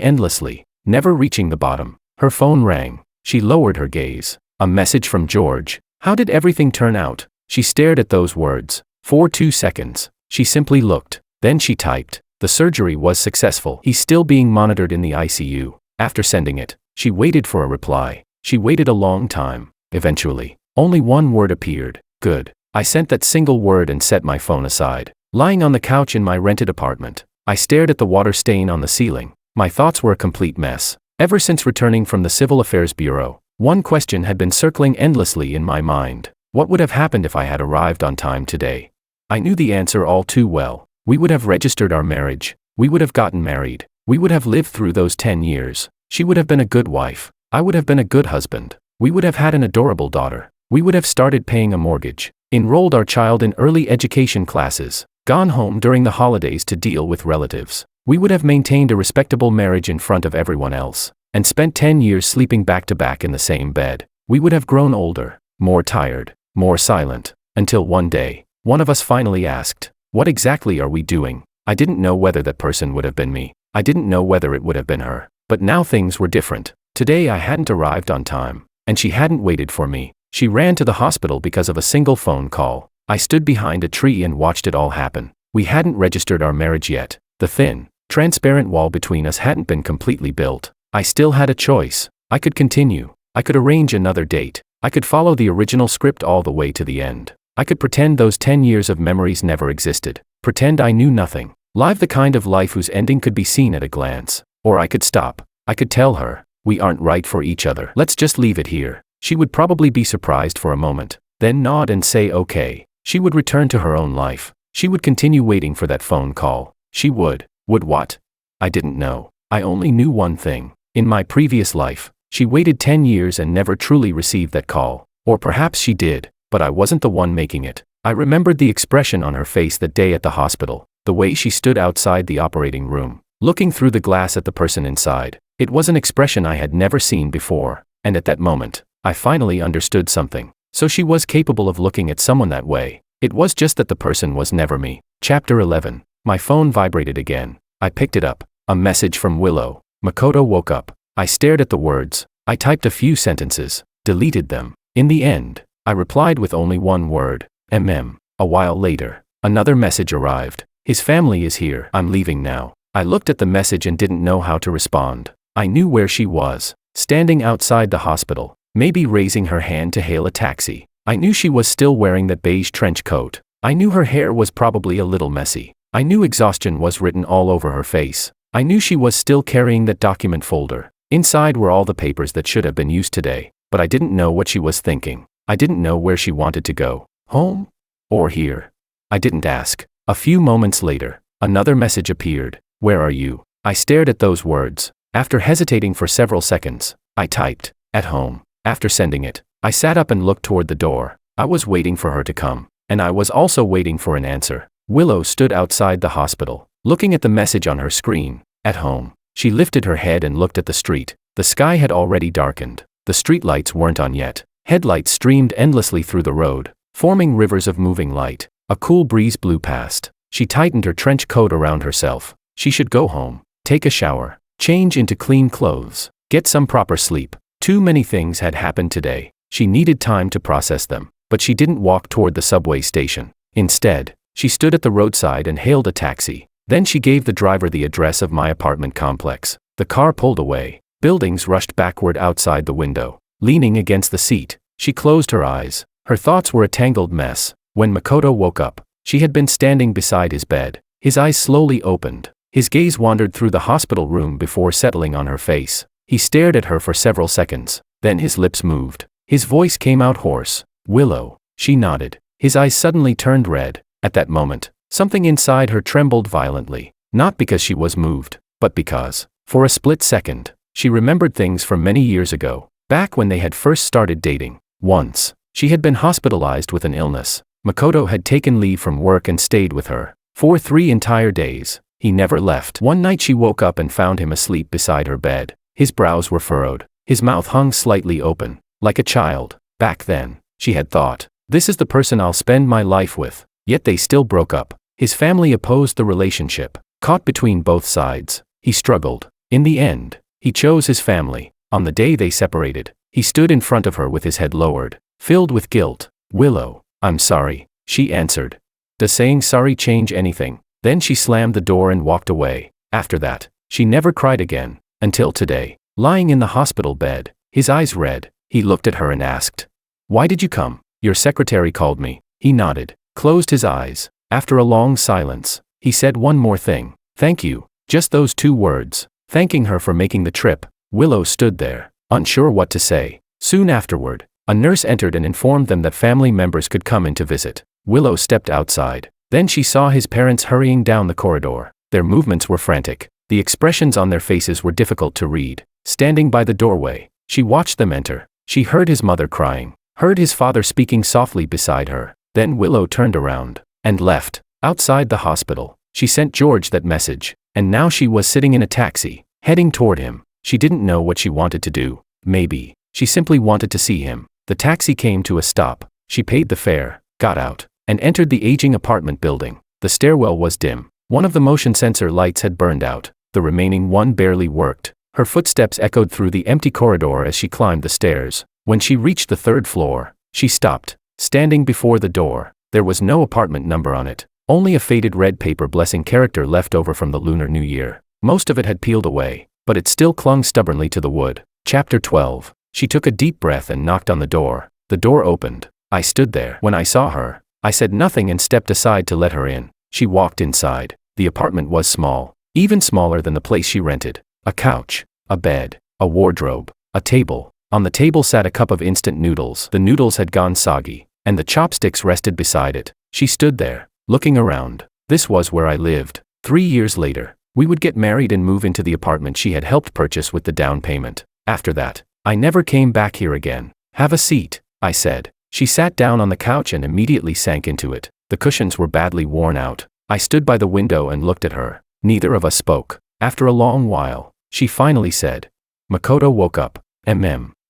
endlessly, never reaching the bottom. Her phone rang. She lowered her gaze. A message from George. How did everything turn out? She stared at those words. For 2 seconds, she simply looked. Then she typed. The surgery was successful. He's still being monitored in the ICU. After sending it, she waited for a reply. She waited a long time. Eventually, only one word appeared. Good. I sent that single word and set my phone aside. Lying on the couch in my rented apartment, I stared at the water stain on the ceiling. My thoughts were a complete mess. Ever since returning from the Civil Affairs Bureau, one question had been circling endlessly in my mind. What would have happened if I had arrived on time today? I knew the answer all too well. We would have registered our marriage. We would have gotten married. We would have lived through those 10 years. She would have been a good wife. I would have been a good husband. We would have had an adorable daughter. We would have started paying a mortgage, enrolled our child in early education classes, gone home during the holidays to deal with relatives. We would have maintained a respectable marriage in front of everyone else, and spent 10 years sleeping back to back in the same bed. We would have grown older, more tired, more silent, until one day, one of us finally asked, "What exactly are we doing?" I didn't know whether that person would have been me. I didn't know whether it would have been her. But now things were different. Today I hadn't arrived on time, and she hadn't waited for me. She ran to the hospital because of a single phone call. I stood behind a tree and watched it all happen. We hadn't registered our marriage yet. The thin, transparent wall between us hadn't been completely built. I still had a choice. I could continue. I could arrange another date. I could follow the original script all the way to the end. I could pretend those 10 years of memories never existed. Pretend I knew nothing. Live the kind of life whose ending could be seen at a glance. Or I could stop. I could tell her, we aren't right for each other. Let's just leave it here. She would probably be surprised for a moment, then nod and say okay. She would return to her own life. She would continue waiting for that phone call. She would what? I didn't know. I only knew one thing. In my previous life, she waited 10 years and never truly received that call. Or perhaps she did, but I wasn't the one making it. I remembered the expression on her face that day at the hospital, the way she stood outside the operating room, looking through the glass at the person inside. It was an expression I had never seen before, and at that moment, I finally understood something. So she was capable of looking at someone that way. It was just that the person was never me. Chapter 11. My phone vibrated again. I picked it up. A message from Willow. Makoto woke up. I stared at the words. I typed a few sentences, deleted them. In the end, I replied with only one word. MM. A while later, another message arrived. His family is here. I'm leaving now. I looked at the message and didn't know how to respond. I knew where she was. Standing outside the hospital, maybe raising her hand to hail a taxi. I knew she was still wearing that beige trench coat. I knew her hair was probably a little messy. I knew exhaustion was written all over her face. I knew she was still carrying that document folder. Inside were all the papers that should have been used today, but I didn't know what she was thinking. I didn't know where she wanted to go. Home? Or here? I didn't ask. A few moments later, another message appeared. Where are you? I stared at those words. After hesitating for several seconds, I typed, at home. After sending it, I sat up and looked toward the door. I was waiting for her to come, and I was also waiting for an answer. Willow stood outside the hospital, looking at the message on her screen. At home. She lifted her head and looked at the street. The sky had already darkened. The streetlights weren't on yet. Headlights streamed endlessly through the road, forming rivers of moving light. A cool breeze blew past. She tightened her trench coat around herself. She should go home, take a shower, change into clean clothes, get some proper sleep. Too many things had happened today. She needed time to process them, but she didn't walk toward the subway station. Instead, she stood at the roadside and hailed a taxi. Then she gave the driver the address of my apartment complex. The car pulled away. Buildings rushed backward outside the window. Leaning against the seat, she closed her eyes. Her thoughts were a tangled mess. When Makoto woke up, she had been standing beside his bed. His eyes slowly opened. His gaze wandered through the hospital room before settling on her face. He stared at her for several seconds. Then his lips moved. His voice came out hoarse. Willow. She nodded. His eyes suddenly turned red. At that moment, something inside her trembled violently. Not because she was moved, but because, for a split second, she remembered things from many years ago, back when they had first started dating. Once, she had been hospitalized with an illness. Makoto had taken leave from work and stayed with her. For 3 entire days, he never left. One night she woke up and found him asleep beside her bed. His brows were furrowed. His mouth hung slightly open, like a child. Back then, she had thought, this is the person I'll spend my life with. Yet they still broke up. His family opposed the relationship. Caught between both sides, he struggled. In the end, he chose his family. On the day they separated, he stood in front of her with his head lowered, filled with guilt. Willow, I'm sorry, she answered. Does saying sorry change anything? Then she slammed the door and walked away. After that, she never cried again, until today. Lying in the hospital bed, his eyes red, he looked at her and asked, "Why did you come?" "Your secretary called me." He nodded, closed his eyes. After a long silence, he said one more thing. "Thank you." Just those 2 words, thanking her for making the trip. Willow stood there, unsure what to say. Soon afterward, a nurse entered and informed them that family members could come in to visit. Willow stepped outside. Then she saw his parents hurrying down the corridor. Their movements were frantic. The expressions on their faces were difficult to read. Standing by the doorway, she watched them enter. She heard his mother crying, heard his father speaking softly beside her. Then Willow turned around and left. Outside the hospital, she sent George that message, and now she was sitting in a taxi, heading toward him. She didn't know what she wanted to do. Maybe she simply wanted to see him. The taxi came to a stop. She paid the fare, got out, and entered the aging apartment building. The stairwell was dim. One of the motion sensor lights had burned out. The remaining one barely worked. Her footsteps echoed through the empty corridor as she climbed the stairs. When she reached the 3rd floor, she stopped. Standing before the door, there was no apartment number on it, only a faded red paper blessing character left over from the Lunar New Year. Most of it had peeled away, but it still clung stubbornly to the wood. Chapter 12. She took a deep breath and knocked on the door. The door opened. I stood there. When I saw her, I said nothing and stepped aside to let her in. She walked inside. The apartment was small, even smaller than the place she rented. A couch, a bed, a wardrobe, a table. On the table sat a cup of instant noodles. The noodles had gone soggy, and the chopsticks rested beside it. She stood there, looking around. This was where I lived. 3 years later, we would get married and move into the apartment she had helped purchase with the down payment. After that, I never came back here again. "Have a seat," I said. She sat down on the couch and immediately sank into it. The cushions were badly worn out. I stood by the window and looked at her. Neither of us spoke. After a long while, she finally said, "Makoto woke up.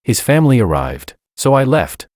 His family arrived. So I left.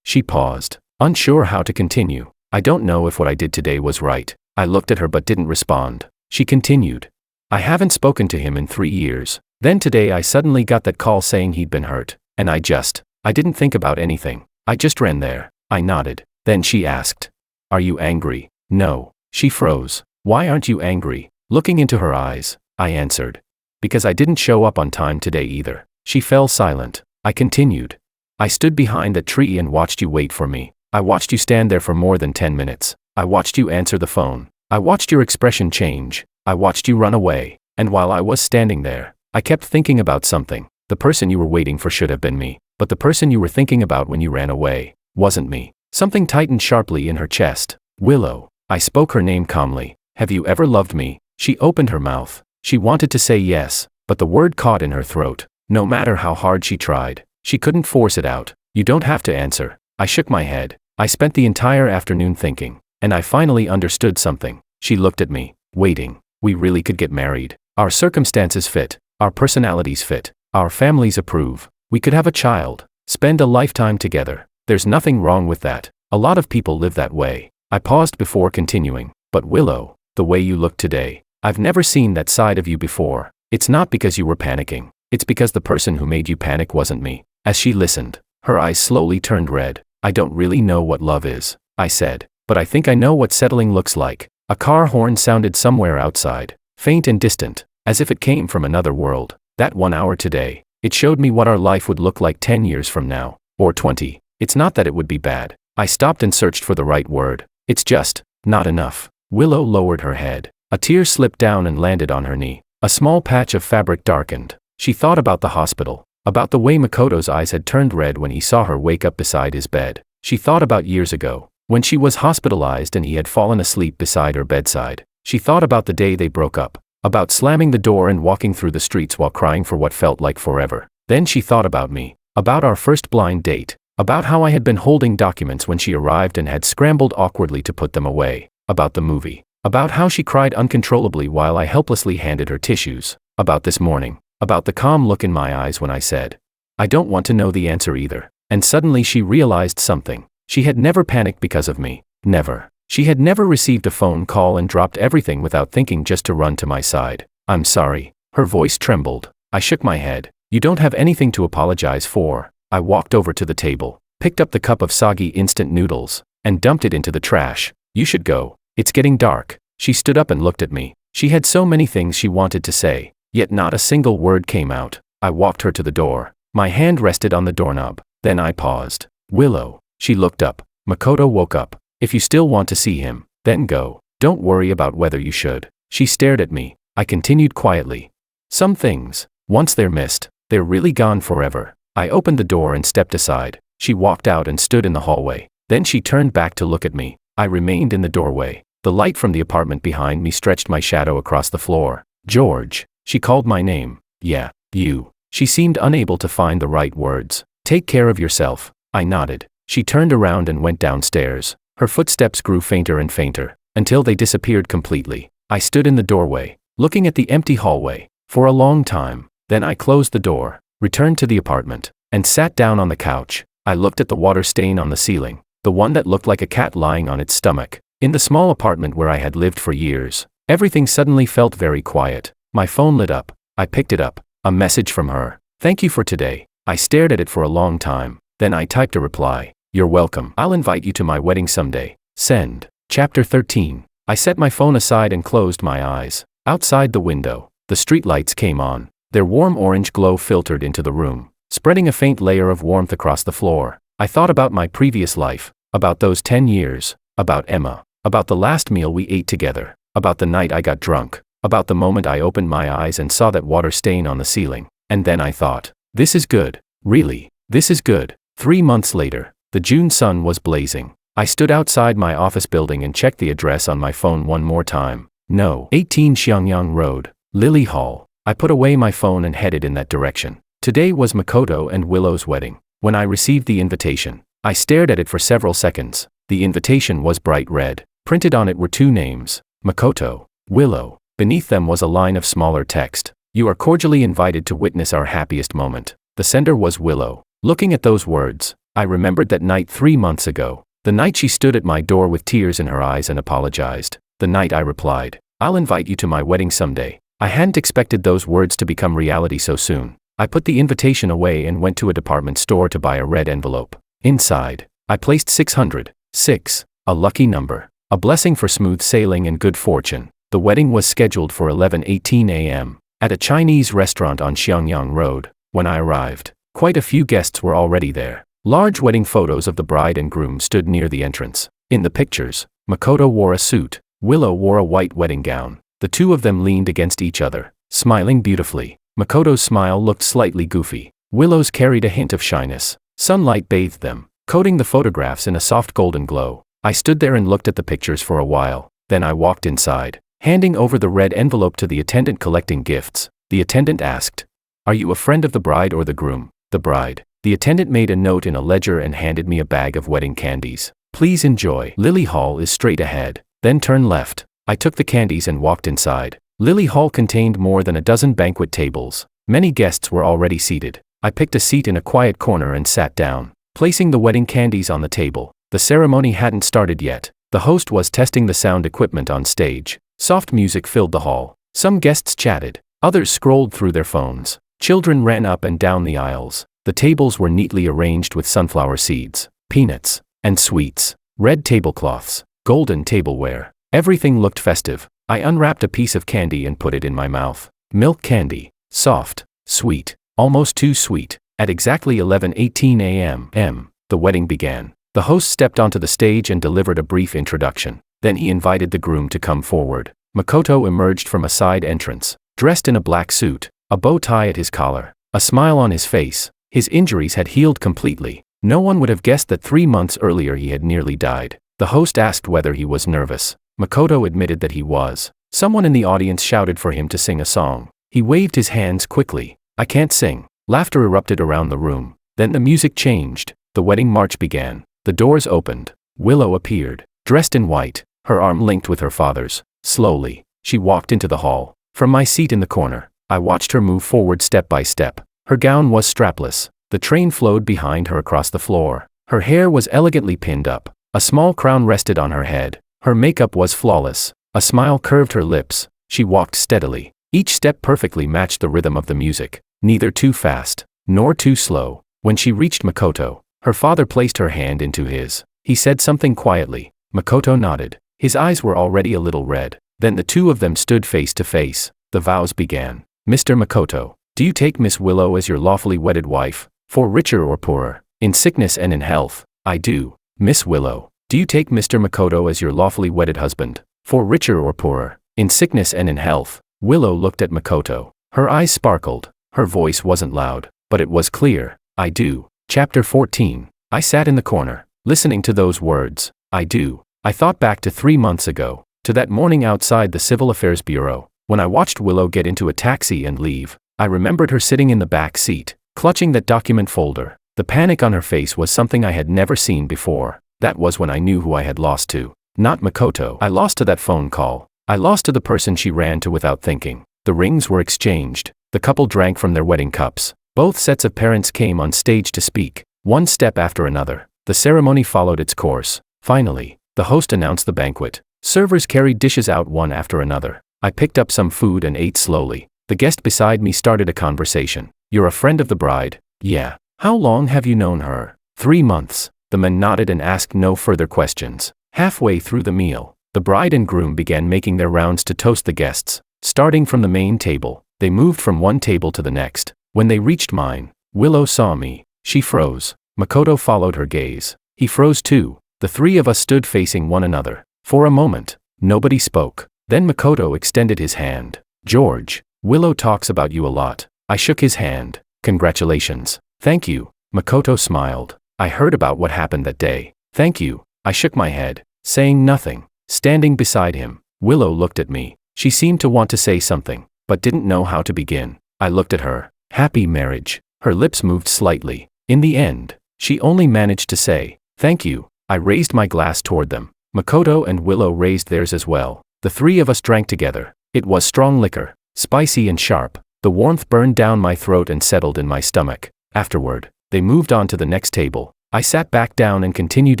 She paused, unsure how to continue. "I don't know if what I did today was right." I looked at her but didn't respond. She continued, "I haven't spoken to him in 3 years. Then today I suddenly got that call saying he'd been hurt, and I didn't think about anything. I just ran there." I nodded. Then she asked, "Are you angry?" "No." She froze. "Why aren't you angry?" Looking into her eyes, I answered, "Because I didn't show up on time today either." She fell silent. I continued, "I stood behind that tree and watched you wait for me. I watched you stand there for more than 10 minutes. I watched you answer the phone. I watched your expression change. I watched you run away. And while I was standing there, I kept thinking about something. The person you were waiting for should have been me. But the person you were thinking about when you ran away wasn't me." Something tightened sharply in her chest. "Willow." I spoke her name calmly. "Have you ever loved me?" She opened her mouth. She wanted to say yes, but the word caught in her throat. No matter how hard she tried, she couldn't force it out. "You don't have to answer." I shook my head. I spent the entire afternoon thinking, and I finally understood something. She looked at me, waiting. We really could get married. Our circumstances fit. Our personalities fit. Our families approve. We could have a child. Spend a lifetime together. There's nothing wrong with that. A lot of people live that way. I paused before continuing. "But Willow, the way you look today, I've never seen that side of you before. It's not because you were panicking. It's because the person who made you panic wasn't me." As she listened, her eyes slowly turned red. "I don't really know what love is," I said, "but I think I know what settling looks like." A car horn sounded somewhere outside, faint and distant, as if it came from another world. That 1 hour today, it showed me what our life would look like 10 years from now, or 20. It's not that it would be bad. I stopped and searched for the right word. It's just not enough. Willow lowered her head. A tear slipped down and landed on her knee. A small patch of fabric darkened. She thought about the hospital, about the way Makoto's eyes had turned red when he saw her wake up beside his bed. She thought about years ago, when she was hospitalized and he had fallen asleep beside her bedside. She thought about the day they broke up, about slamming the door and walking through the streets while crying for what felt like forever. Then she thought about me, about our first blind date, about how I had been holding documents when she arrived and had scrambled awkwardly to put them away, about the movie, about how she cried uncontrollably while I helplessly handed her tissues, about this morning, about the calm look in my eyes when I said, I don't want to know the answer either. And suddenly she realized something. She had never panicked because of me. Never. She had never received a phone call and dropped everything without thinking just to run to my side. I'm sorry. Her voice trembled. I shook my head. You don't have anything to apologize for. I walked over to the table, picked up the cup of soggy instant noodles, and dumped it into the trash. You should go. It's getting dark. She stood up and looked at me. She had so many things she wanted to say, yet not a single word came out. I walked her to the door. My hand rested on the doorknob. Then I paused. Willow. She looked up. Makoto woke up. If you still want to see him, then go. Don't worry about whether you should. She stared at me. I continued quietly. Some things, once they're missed, they're really gone forever. I opened the door and stepped aside. She walked out and stood in the hallway. Then she turned back to look at me. I remained in the doorway. The light from the apartment behind me stretched my shadow across the floor. George. She called my name. Yeah, you. She seemed unable to find the right words. Take care of yourself. I nodded. She turned around and went downstairs. Her footsteps grew fainter and fainter, until they disappeared completely. I stood in the doorway, looking at the empty hallway, for a long time. Then I closed the door, returned to the apartment, and sat down on the couch. I looked at the water stain on the ceiling, the one that looked like a cat lying on its stomach. In the small apartment where I had lived for years, everything suddenly felt very quiet. My phone lit up. I picked it up. A message from her. Thank you for today. I stared at it for a long time. Then I typed a reply. You're welcome. I'll invite you to my wedding someday. Send. Chapter 13. I set my phone aside and closed my eyes. Outside the window, the streetlights came on. Their warm orange glow filtered into the room, spreading a faint layer of warmth across the floor. I thought about my previous life, about those 10 years, about Emma, about the last meal we ate together, about the night I got drunk, about the moment I opened my eyes and saw that water stain on the ceiling. And then I thought, this is good. Really, this is good. 3 months later, the June sun was blazing. I stood outside my office building and checked the address on my phone one more time. No. 18 Xiangyang Road, Lily Hall. I put away my phone and headed in that direction. Today was Makoto and Willow's wedding. When I received the invitation, I stared at it for several seconds. The invitation was bright red. Printed on it were 2 names, Makoto, Willow. Beneath them was a line of smaller text. You are cordially invited to witness our happiest moment. The sender was Willow. Looking at those words, I remembered that night 3 months ago. The night she stood at my door with tears in her eyes and apologized. The night I replied, I'll invite you to my wedding someday. I hadn't expected those words to become reality so soon. I put the invitation away and went to a department store to buy a red envelope. Inside, I placed 606, a lucky number, a blessing for smooth sailing and good fortune. The wedding was scheduled for 11:18 a.m. at a Chinese restaurant on Xiangyang Road. When I arrived, quite a few guests were already there. Large wedding photos of the bride and groom stood near the entrance. In the pictures, Makoto wore a suit, Willow wore a white wedding gown. The two of them leaned against each other, smiling beautifully. Makoto's smile looked slightly goofy. Willow's carried a hint of shyness. Sunlight bathed them, coating the photographs in a soft golden glow. I stood there and looked at the pictures for a while. Then I walked inside, handing over the red envelope to the attendant collecting gifts. The attendant asked, Are you a friend of the bride or the groom? The bride. The attendant made a note in a ledger and handed me a bag of wedding candies. Please enjoy. Lily Hall is straight ahead. Then turn left. I took the candies and walked inside. Lily Hall contained more than a dozen banquet tables. Many guests were already seated. I picked a seat in a quiet corner and sat down, placing the wedding candies on the table. The ceremony hadn't started yet. The host was testing the sound equipment on stage. Soft music filled the hall. Some guests chatted. Others scrolled through their phones. Children ran up and down the aisles. The tables were neatly arranged with sunflower seeds, peanuts, and sweets. Red tablecloths, golden tableware. Everything looked festive. I unwrapped a piece of candy and put it in my mouth. Milk candy. Soft, sweet, almost too sweet. At exactly 11:18 a.m., the wedding began. The host stepped onto the stage and delivered a brief introduction. Then he invited the groom to come forward. Makoto emerged from a side entrance, dressed in a black suit, a bow tie at his collar, a smile on his face. His injuries had healed completely. No one would have guessed that 3 months earlier he had nearly died. The host asked whether he was nervous. Makoto admitted that he was. Someone in the audience shouted for him to sing a song. He waved his hands quickly. I can't sing. Laughter erupted around the room. Then the music changed. The wedding march began. The doors opened. Willow appeared, dressed in white, her arm linked with her father's. Slowly, she walked into the hall. From my seat in the corner, I watched her move forward step by step. Her gown was strapless. The train flowed behind her across the floor. Her hair was elegantly pinned up. A small crown rested on her head. Her makeup was flawless. A smile curved her lips. She walked steadily. Each step perfectly matched the rhythm of the music, neither too fast, nor too slow. When she reached Makoto, her father placed her hand into his. He said something quietly. Makoto nodded. His eyes were already a little red. Then the two of them stood face to face. The vows began. Mr. Makoto, do you take Miss Willow as your lawfully wedded wife, for richer or poorer, in sickness and in health? I do. Miss Willow, do you take Mr. Makoto as your lawfully wedded husband, for richer or poorer, in sickness and in health? Willow looked at Makoto. Her eyes sparkled. Her voice wasn't loud, but it was clear. I do. Chapter 14. I sat in the corner, listening to those words. I do. I thought back to 3 months ago, to that morning outside the Civil Affairs Bureau, when I watched Willow get into a taxi and leave. I remembered her sitting in the back seat, clutching that document folder. The panic on her face was something I had never seen before. That was when I knew who I had lost to. Not Makoto. I lost to that phone call. I lost to the person she ran to without thinking. The rings were exchanged. The couple drank from their wedding cups. Both sets of parents came on stage to speak, one step after another. The ceremony followed its course. Finally, the host announced the banquet. Servers carried dishes out one after another. I picked up some food and ate slowly. The guest beside me started a conversation. You're a friend of the bride? Yeah. How long have you known her? 3 months. The man nodded and asked no further questions. Halfway through the meal, the bride and groom began making their rounds to toast the guests. Starting from the main table, they moved from one table to the next. When they reached mine, Willow saw me. She froze. Makoto followed her gaze. He froze too. The three of us stood facing one another. For a moment, nobody spoke. Then Makoto extended his hand. George, Willow talks about you a lot. I shook his hand. Congratulations. Thank you. Makoto smiled. I heard about what happened that day. Thank you. I shook my head, saying nothing. Standing beside him, Willow looked at me. She seemed to want to say something, but didn't know how to begin. I looked at her. Happy marriage. Her lips moved slightly. In the end, she only managed to say, thank you. I raised my glass toward them. Makoto and Willow raised theirs as well. The three of us drank together. It was strong liquor, spicy and sharp. The warmth burned down my throat and settled in my stomach. Afterward, they moved on to the next table. I sat back down and continued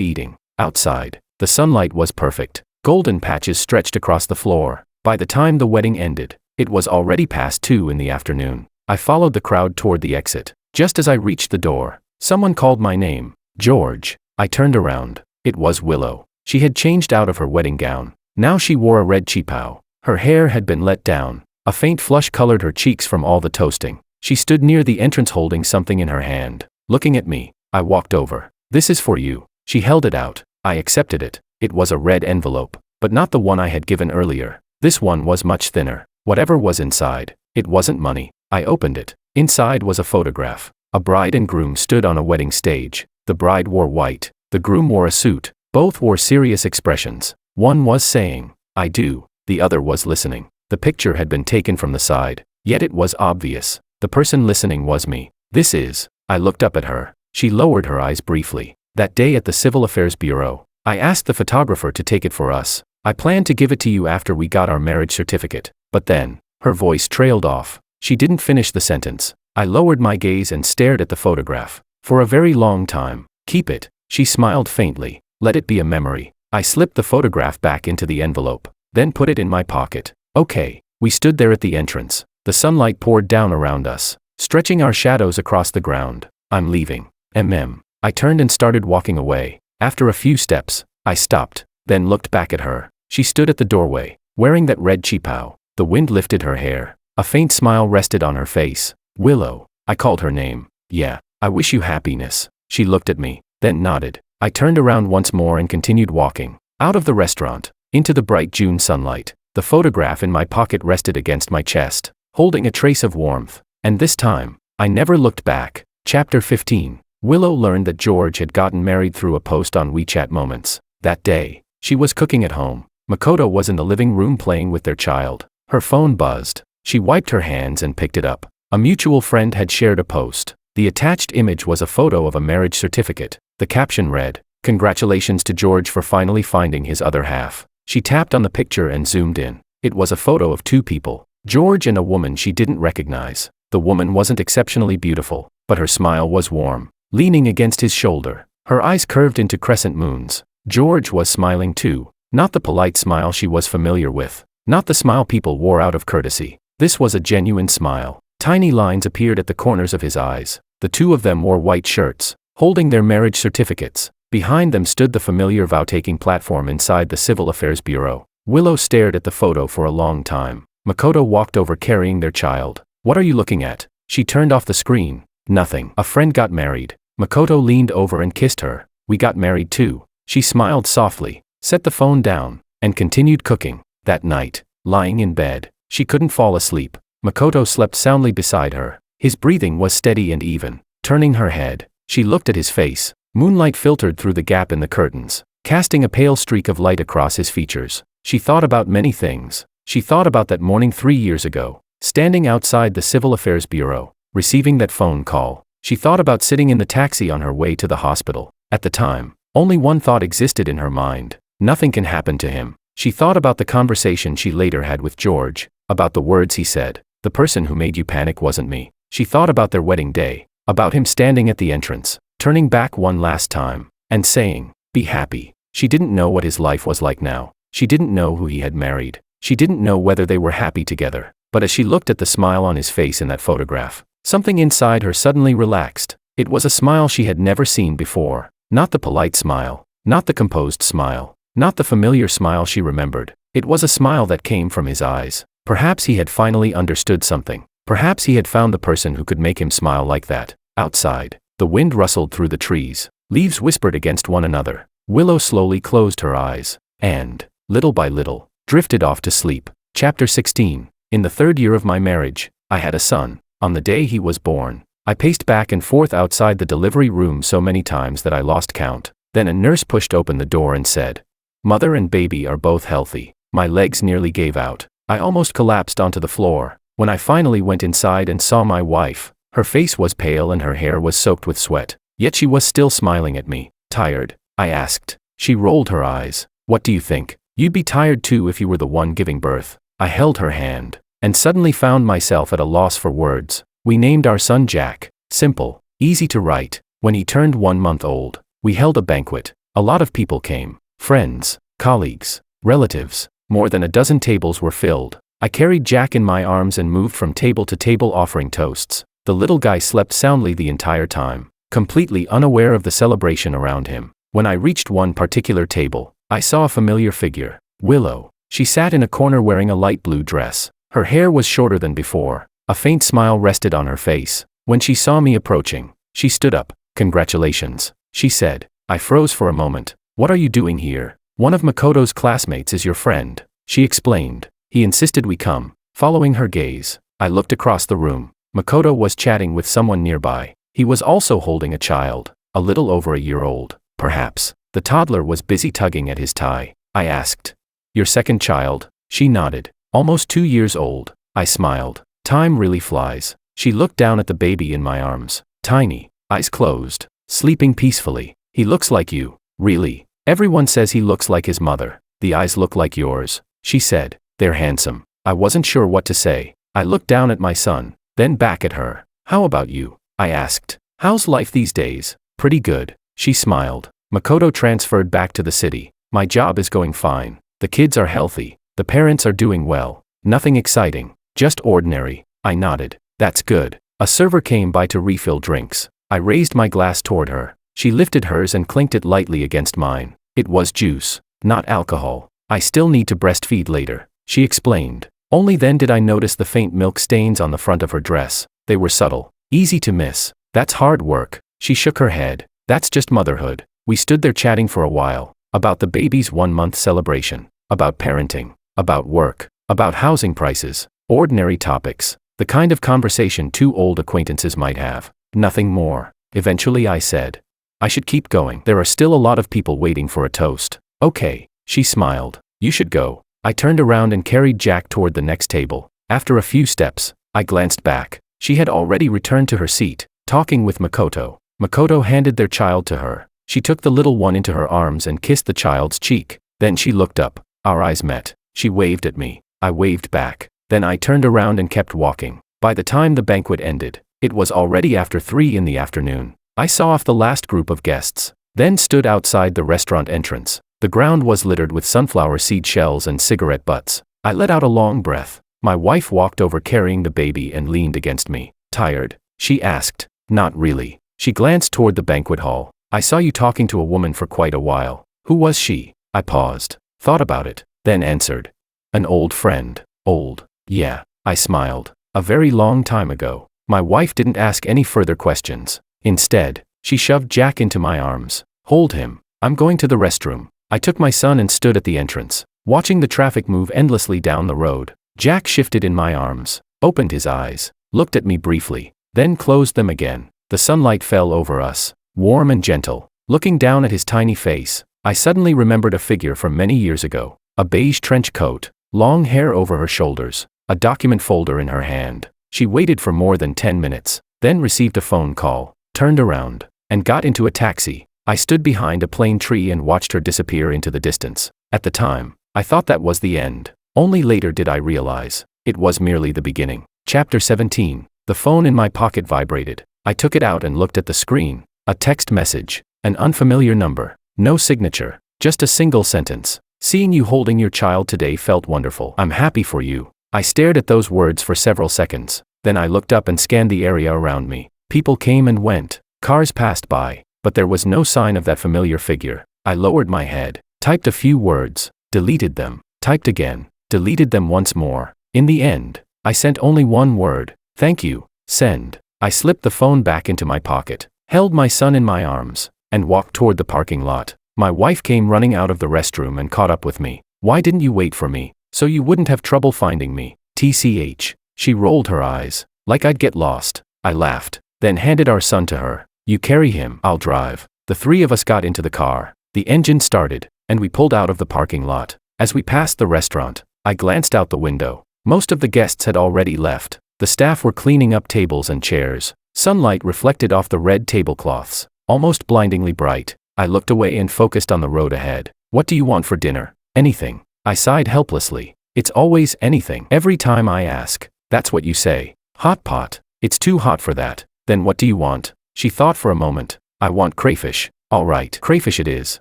eating. Outside, the sunlight was perfect. Golden patches stretched across the floor. By the time the wedding ended, it was already past 2 in the afternoon. I followed the crowd toward the exit. Just as I reached the door, someone called my name. George. I turned around. It was Willow. She had changed out of her wedding gown. Now she wore a red cheapao. Her hair had been let down. A faint flush colored her cheeks from all the toasting. She stood near the entrance holding something in her hand. Looking at me, I walked over. This is for you. She held it out. I accepted it. It was a red envelope, but not the one I had given earlier. This one was much thinner. Whatever was inside, it wasn't money. I opened it. Inside was a photograph. A bride and groom stood on a wedding stage. The bride wore white. The groom wore a suit. Both wore serious expressions. One was saying, I do. The other was listening. The picture had been taken from the side, yet it was obvious. The person listening was me. This is. I looked up at her. She lowered her eyes briefly. That day at the Civil Affairs Bureau, I asked the photographer to take it for us. I planned to give it to you after we got our marriage certificate. But then, her voice trailed off. She didn't finish the sentence. I lowered my gaze and stared at the photograph. For a very long time. Keep it. She smiled faintly. Let it be a memory. I slipped the photograph back into the envelope, then put it in my pocket. Okay. We stood there at the entrance. The sunlight poured down around us, stretching our shadows across the ground. I'm leaving. I turned and started walking away. After a few steps, I stopped, then looked back at her. She stood at the doorway, wearing that red cheapao. The wind lifted her hair. A faint smile rested on her face. Willow. I called her name. Yeah. I wish you happiness. She looked at me, then nodded. I turned around once more and continued walking. Out of the restaurant, into the bright June sunlight. The photograph in my pocket rested against my chest, holding a trace of warmth. And this time, I never looked back. Chapter 15. Willow learned that George had gotten married through a post on WeChat Moments. That day, she was cooking at home. Makoto was in the living room playing with their child. Her phone buzzed. She wiped her hands and picked it up. A mutual friend had shared a post. The attached image was a photo of a marriage certificate. The caption read, "Congratulations to George for finally finding his other half." She tapped on the picture and zoomed in. It was a photo of two people. George and a woman she didn't recognize. The woman wasn't exceptionally beautiful, but her smile was warm. Leaning against his shoulder, her eyes curved into crescent moons. George was smiling too. Not the polite smile she was familiar with. Not the smile people wore out of courtesy. This was a genuine smile. Tiny lines appeared at the corners of his eyes. The two of them wore white shirts, holding their marriage certificates. Behind them stood the familiar vow-taking platform inside the Civil Affairs Bureau. Willow stared at the photo for a long time. Makoto walked over carrying their child. "What are you looking at?" She turned off the screen. "Nothing. A friend got married." Makoto leaned over and kissed her. "We got married too." She smiled softly, set the phone down, and continued cooking. That night, lying in bed, she couldn't fall asleep. Makoto slept soundly beside her. His breathing was steady and even. Turning her head, she looked at his face. Moonlight filtered through the gap in the curtains, casting a pale streak of light across his features. She thought about many things. She thought about that morning 3 years ago, standing outside the Civil Affairs Bureau, receiving that phone call. She thought about sitting in the taxi on her way to the hospital. At the time, only one thought existed in her mind. Nothing can happen to him. She thought about the conversation she later had with George, about the words he said. "The person who made you panic wasn't me." She thought about their wedding day, about him standing at the entrance, turning back one last time, and saying, "Be happy." She didn't know what his life was like now. She didn't know who he had married. She didn't know whether they were happy together. But as she looked at the smile on his face in that photograph, something inside her suddenly relaxed. It was a smile she had never seen before. Not the polite smile, not the composed smile, not the familiar smile she remembered. It was a smile that came from his eyes. Perhaps he had finally understood something. Perhaps he had found the person who could make him smile like that. Outside, the wind rustled through the trees. Leaves whispered against one another. Willow slowly closed her eyes, and, little by little, drifted off to sleep. Chapter 16. In the 3rd year of my marriage, I had a son. On the day he was born, I paced back and forth outside the delivery room so many times that I lost count. Then a nurse pushed open the door and said, "Mother and baby are both healthy." My legs nearly gave out. I almost collapsed onto the floor. When I finally went inside and saw my wife, her face was pale and her hair was soaked with sweat. Yet she was still smiling at me. "Tired?" I asked. She rolled her eyes. "What do you think? You'd be tired too if you were the one giving birth." I held her hand, and suddenly found myself at a loss for words. We named our son Jack. Simple, easy to write. When he turned 1 month old, we held a banquet. A lot of people came. Friends, colleagues, relatives. More than a dozen tables were filled. I carried Jack in my arms and moved from table to table offering toasts. The little guy slept soundly the entire time, completely unaware of the celebration around him. When I reached one particular table, I saw a familiar figure. Willow. She sat in a corner wearing a light blue dress. Her hair was shorter than before. A faint smile rested on her face. When she saw me approaching, she stood up. "Congratulations," she said. I froze for a moment. "What are you doing here?" "One of Makoto's classmates is your friend," she explained. "He insisted we come." Following her gaze, I looked across the room. Makoto was chatting with someone nearby. He was also holding a child, a little over a year old, perhaps. The toddler was busy tugging at his tie. I asked, "Your second child?" She nodded. "Almost 2 years old." I smiled. "Time really flies." She looked down at the baby in my arms. Tiny, eyes closed, sleeping peacefully. "He looks like you." "Really? Everyone says he looks like his mother." "The eyes look like yours," she said. "They're handsome." I wasn't sure what to say. I looked down at my son, then back at her. "How about you?" I asked. "How's life these days?" "Pretty good." She smiled. Makoto transferred back to the city. "My job is going fine. The kids are healthy. The parents are doing well. Nothing exciting. Just ordinary." I nodded. "That's good." A server came by to refill drinks. I raised my glass toward her. She lifted hers and clinked it lightly against mine. It was juice, not alcohol. "I still need to breastfeed later," she explained. Only then did I notice the faint milk stains on the front of her dress. They were subtle, easy to miss. "That's hard work." She shook her head. "That's just motherhood." We stood there chatting for a while, about the baby's 1-month celebration, about parenting, about work, about housing prices, ordinary topics, the kind of conversation 2 old acquaintances might have. Nothing more. Eventually I said, "I should keep going. There are still a lot of people waiting for a toast." "Okay," she smiled. "You should go." I turned around and carried Jack toward the next table. After a few steps, I glanced back. She had already returned to her seat, talking with Makoto. Makoto handed their child to her. She took the little one into her arms and kissed the child's cheek. Then she looked up. Our eyes met. She waved at me. I waved back. Then I turned around and kept walking. By the time the banquet ended, it was already after 3 in the afternoon. I saw off the last group of guests, then stood outside the restaurant entrance. The ground was littered with sunflower seed shells and cigarette butts. I let out a long breath. My wife walked over carrying the baby and leaned against me. "Tired?" she asked. "Not really." She glanced toward the banquet hall. "I saw you talking to a woman for quite a while. Who was she?" I paused, thought about it, then answered. "An old friend." "Old?" "Yeah," I smiled. "A very long time ago." My wife didn't ask any further questions. Instead, she shoved Jack into my arms. "Hold him. I'm going to the restroom." I took my son and stood at the entrance, watching the traffic move endlessly down the road. Jack shifted in my arms, opened his eyes, looked at me briefly, then closed them again. The sunlight fell over us, warm and gentle. Looking down at his tiny face, I suddenly remembered a figure from many years ago. A beige trench coat, long hair over her shoulders, a document folder in her hand. She waited for more than 10 minutes, then received a phone call, turned around, and got into a taxi. I stood behind a plane tree and watched her disappear into the distance. At the time, I thought that was the end. Only later did I realize it was merely the beginning. Chapter 17. The phone in my pocket vibrated. I took it out and looked at the screen. A text message, an unfamiliar number, no signature, just a single sentence. "Seeing you holding your child today felt wonderful. I'm happy for you." I stared at those words for several seconds. Then I looked up and scanned the area around me. People came and went. Cars passed by, but there was no sign of that familiar figure. I lowered my head, typed a few words, deleted them, typed again, deleted them once more. In the end, I sent only one word: "Thank you, send." I slipped the phone back into my pocket, held my son in my arms, and walked toward the parking lot. My wife came running out of the restroom and caught up with me. "Why didn't you wait for me, so you wouldn't have trouble finding me?" TCH. She rolled her eyes, like I'd get lost. I laughed, then handed our son to her. "You carry him, I'll drive." The three of us got into the car. The engine started, and we pulled out of the parking lot. As we passed the restaurant, I glanced out the window. Most of the guests had already left. The staff were cleaning up tables and chairs. Sunlight reflected off the red tablecloths, almost blindingly bright. I looked away and focused on the road ahead. "What do you want for dinner?" "Anything." I sighed helplessly. "It's always anything. Every time I ask, that's what you say." "Hot pot." "It's too hot for that." "Then what do you want?" She thought for a moment. "I want crayfish." "All right, crayfish it is."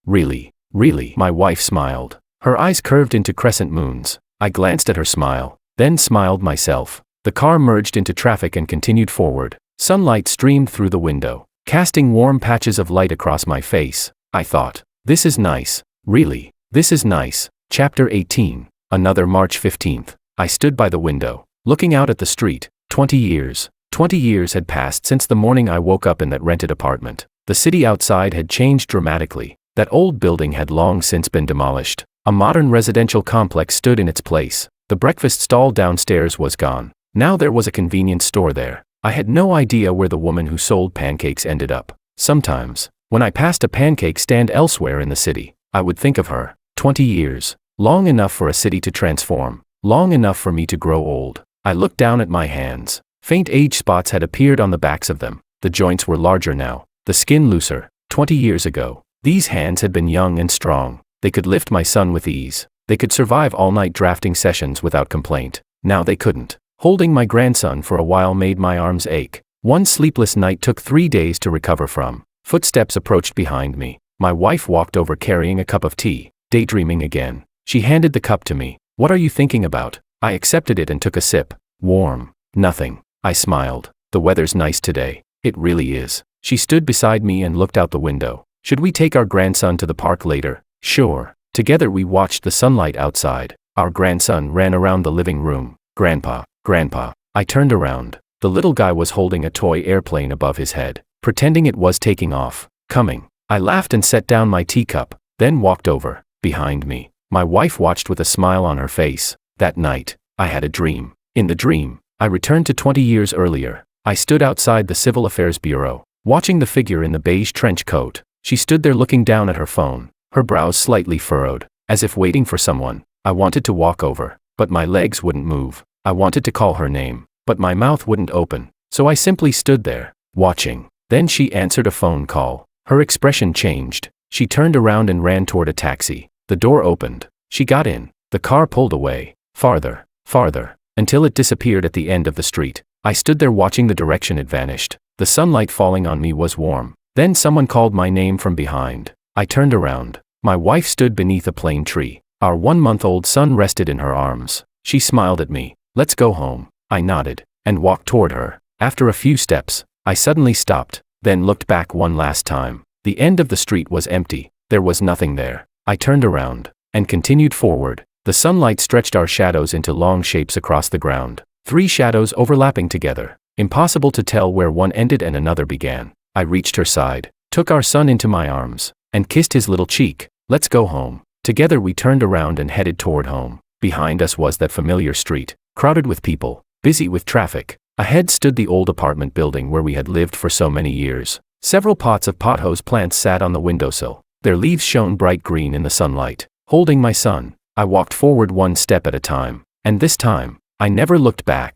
"Really? Really?" My wife smiled. Her eyes curved into crescent moons. I glanced at her smile, then smiled myself. The car merged into traffic and continued forward. Sunlight streamed through the window, casting warm patches of light across my face. I thought, "This is nice. Really, this is nice." Chapter 18. Another March 15th. I stood by the window, looking out at the street. 20 years. 20 years had passed since the morning I woke up in that rented apartment. The city outside had changed dramatically. That old building had long since been demolished. A modern residential complex stood in its place. The breakfast stall downstairs was gone. Now there was a convenience store there. I had no idea where the woman who sold pancakes ended up. Sometimes, when I passed a pancake stand elsewhere in the city, I would think of her. 20 years. Long enough for a city to transform. Long enough for me to grow old. I looked down at my hands. Faint age spots had appeared on the backs of them. The joints were larger now, the skin looser. 20 years ago, these hands had been young and strong. They could lift my son with ease. They could survive all-night drafting sessions without complaint. Now they couldn't. Holding my grandson for a while made my arms ache. One sleepless night took 3 days to recover from. Footsteps approached behind me. My wife walked over carrying a cup of tea. Daydreaming again. She handed the cup to me. "What are you thinking about?" I accepted it and took a sip. "Warm." "Nothing." I smiled. "The weather's nice today." "It really is." She stood beside me and looked out the window. "Should we take our grandson to the park later?" "Sure." Together we watched the sunlight outside. Our grandson ran around the living room. "Grandpa, Grandpa." I turned around. The little guy was holding a toy airplane above his head, pretending it was taking off. "Coming." I laughed and set down my teacup, then walked over. Behind me, my wife watched with a smile on her face. That night, I had a dream. In the dream, I returned to 20 years earlier. I stood outside the Civil Affairs Bureau, watching the figure in the beige trench coat. She stood there looking down at her phone, her brows slightly furrowed, as if waiting for someone. I wanted to walk over, but my legs wouldn't move. I wanted to call her name, but my mouth wouldn't open. So I simply stood there, watching. Then she answered a phone call. Her expression changed. She turned around and ran toward a taxi. The door opened. She got in. The car pulled away. Farther, farther. until it disappeared at the end of the street. I stood there watching the direction it vanished. The sunlight falling on me was warm. Then someone called my name from behind. I turned around. My wife stood beneath a plane tree. Our 1-month-old son rested in her arms. She smiled at me. "Let's go home." I nodded and walked toward her. After a few steps, I suddenly stopped, then looked back one last time. The end of the street was empty. There was nothing there. I turned around and continued forward. The sunlight stretched our shadows into long shapes across the ground. 3 shadows overlapping together. Impossible to tell where one ended and another began. I reached her side, took our son into my arms, and kissed his little cheek. "Let's go home." Together we turned around and headed toward home. Behind us was that familiar street, crowded with people, busy with traffic. Ahead stood the old apartment building where we had lived for so many years. Several pots of pothose plants sat on the windowsill. Their leaves shone bright green in the sunlight. Holding my son, I walked forward one step at a time, and this time, I never looked back.